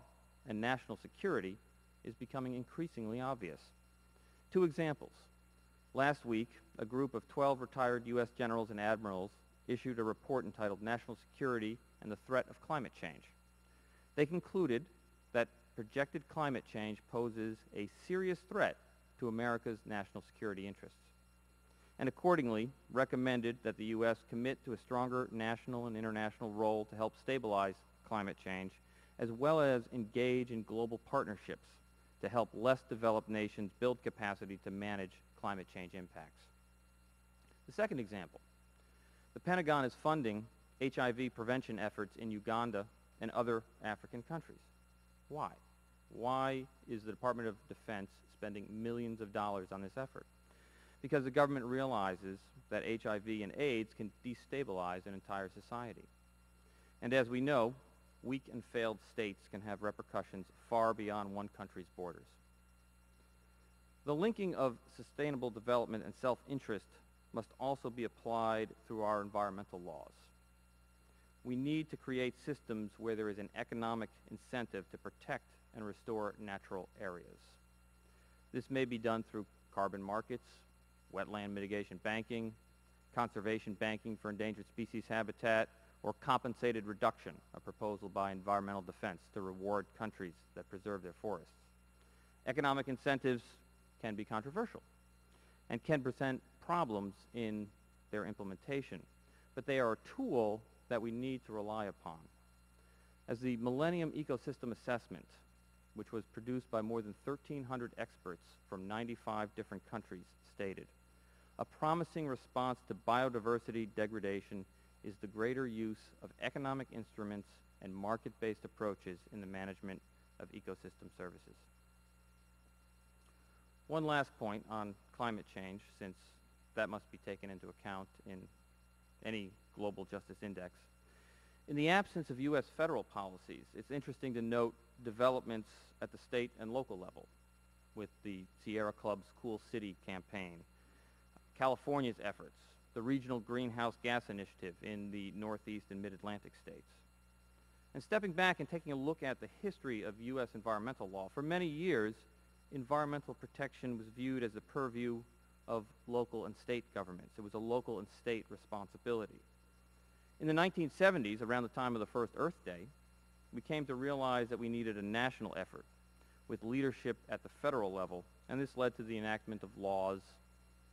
and national security is becoming increasingly obvious. 2 examples. Last week, a group of 12 retired U.S. generals and admirals issued a report entitled National Security and the Threat of Climate Change. They concluded that projected climate change poses a serious threat to America's national security interests, and accordingly recommended that the U.S. commit to a stronger national and international role to help stabilize climate change, as well as engage in global partnerships to help less developed nations build capacity to manage climate change impacts. The second example, the Pentagon is funding HIV prevention efforts in Uganda and other African countries. Why? Why is the Department of Defense spending millions of dollars on this effort? Because the government realizes that HIV and AIDS can destabilize an entire society. And as we know, weak and failed states can have repercussions far beyond one country's borders. The linking of sustainable development and self-interest must also be applied through our environmental laws. We need to create systems where there is an economic incentive to protect and restore natural areas. This may be done through carbon markets, wetland mitigation banking, conservation banking for endangered species habitat, or compensated reduction, a proposal by Environmental Defense to reward countries that preserve their forests. Economic incentives can be controversial and can present problems in their implementation, but they are a tool that we need to rely upon. As the Millennium Ecosystem Assessment, which was produced by more than 1,300 experts from 95 different countries, stated, a promising response to biodiversity degradation is the greater use of economic instruments and market-based approaches in the management of ecosystem services. One last point on climate change, since that must be taken into account in any global justice index. In the absence of U.S. federal policies, it's interesting to note developments at the state and local level with the Sierra Club's Cool City campaign, California's efforts, the Regional Greenhouse Gas Initiative in the Northeast and Mid-Atlantic states. And stepping back and taking a look at the history of U.S. environmental law, for many years, environmental protection was viewed as the purview of local and state governments. It was a local and state responsibility. In the 1970s, around the time of the first Earth Day, we came to realize that we needed a national effort with leadership at the federal level, and this led to the enactment of laws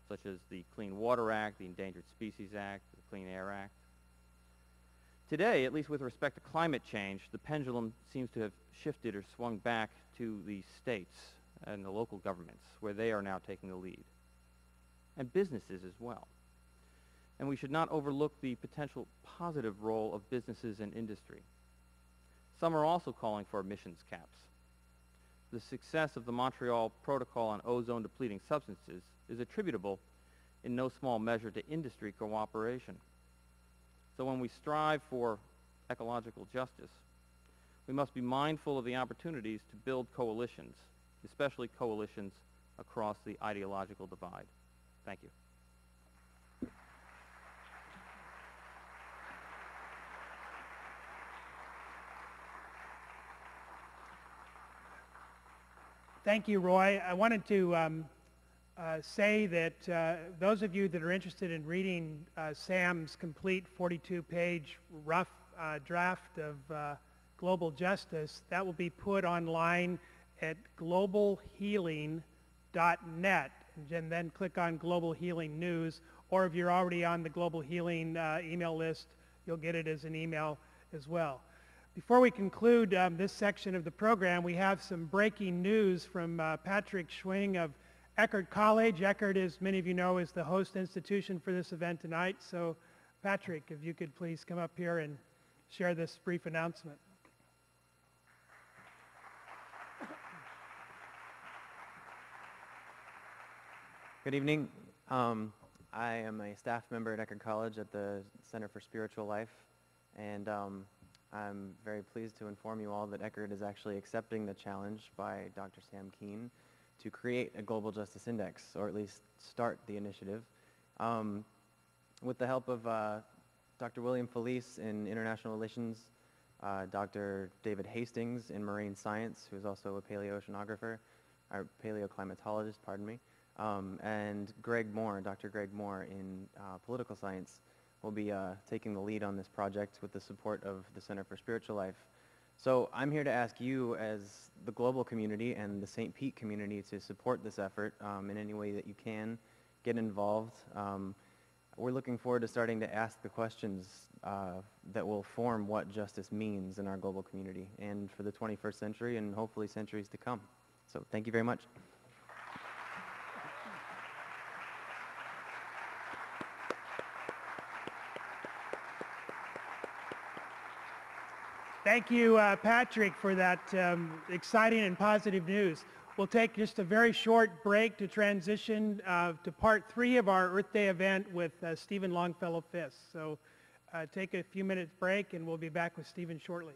such as the Clean Water Act, the Endangered Species Act, the Clean Air Act. Today, at least with respect to climate change, the pendulum seems to have shifted or swung back to the states and the local governments, where they are now taking the lead, and businesses as well. And we should not overlook the potential positive role of businesses and industry. Some are also calling for emissions caps. The success of the Montreal Protocol on ozone-depleting substances is attributable in no small measure to industry cooperation. So when we strive for ecological justice, we must be mindful of the opportunities to build coalitions, especially coalitions across the ideological divide. Thank you. Thank you, Roy. I wanted to say that those of you that are interested in reading Sam's complete 42-page rough draft of global justice, that will be put online at globalhealing.net, and then click on Global Healing News, or if you're already on the Global Healing email list, you'll get it as an email as well. Before we conclude this section of the program, we have some breaking news from Patrick Schwing of Eckerd College. Eckerd, as many of you know, is the host institution for this event tonight. So Patrick, if you could please come up here and share this brief announcement. Good evening. I am a staff member at Eckerd College at the Center for Spiritual Life, and I'm very pleased to inform you all that Eckerd is actually accepting the challenge by Dr. Sam Keene to create a Global Justice Index, or at least start the initiative. With the help of Dr. William Felice in International Relations, Dr. David Hastings in Marine Science, who is also a paleoceanographer, or paleoclimatologist, pardon me, and Dr. Greg Moore in political science will be taking the lead on this project with the support of the Center for Spiritual Life. So I'm here to ask you as the global community and the St. Pete community to support this effort in any way that you can. Get involved. We're looking forward to starting to ask the questions that will form what justice means in our global community and for the 21st century and hopefully centuries to come. So thank you very much. Thank you, Patrick, for that exciting and positive news. We'll take just a very short break to transition to part 3 of our Earth Day event with Stephen Longfellow Fisk. So take a few minutes break and we'll be back with Stephen shortly.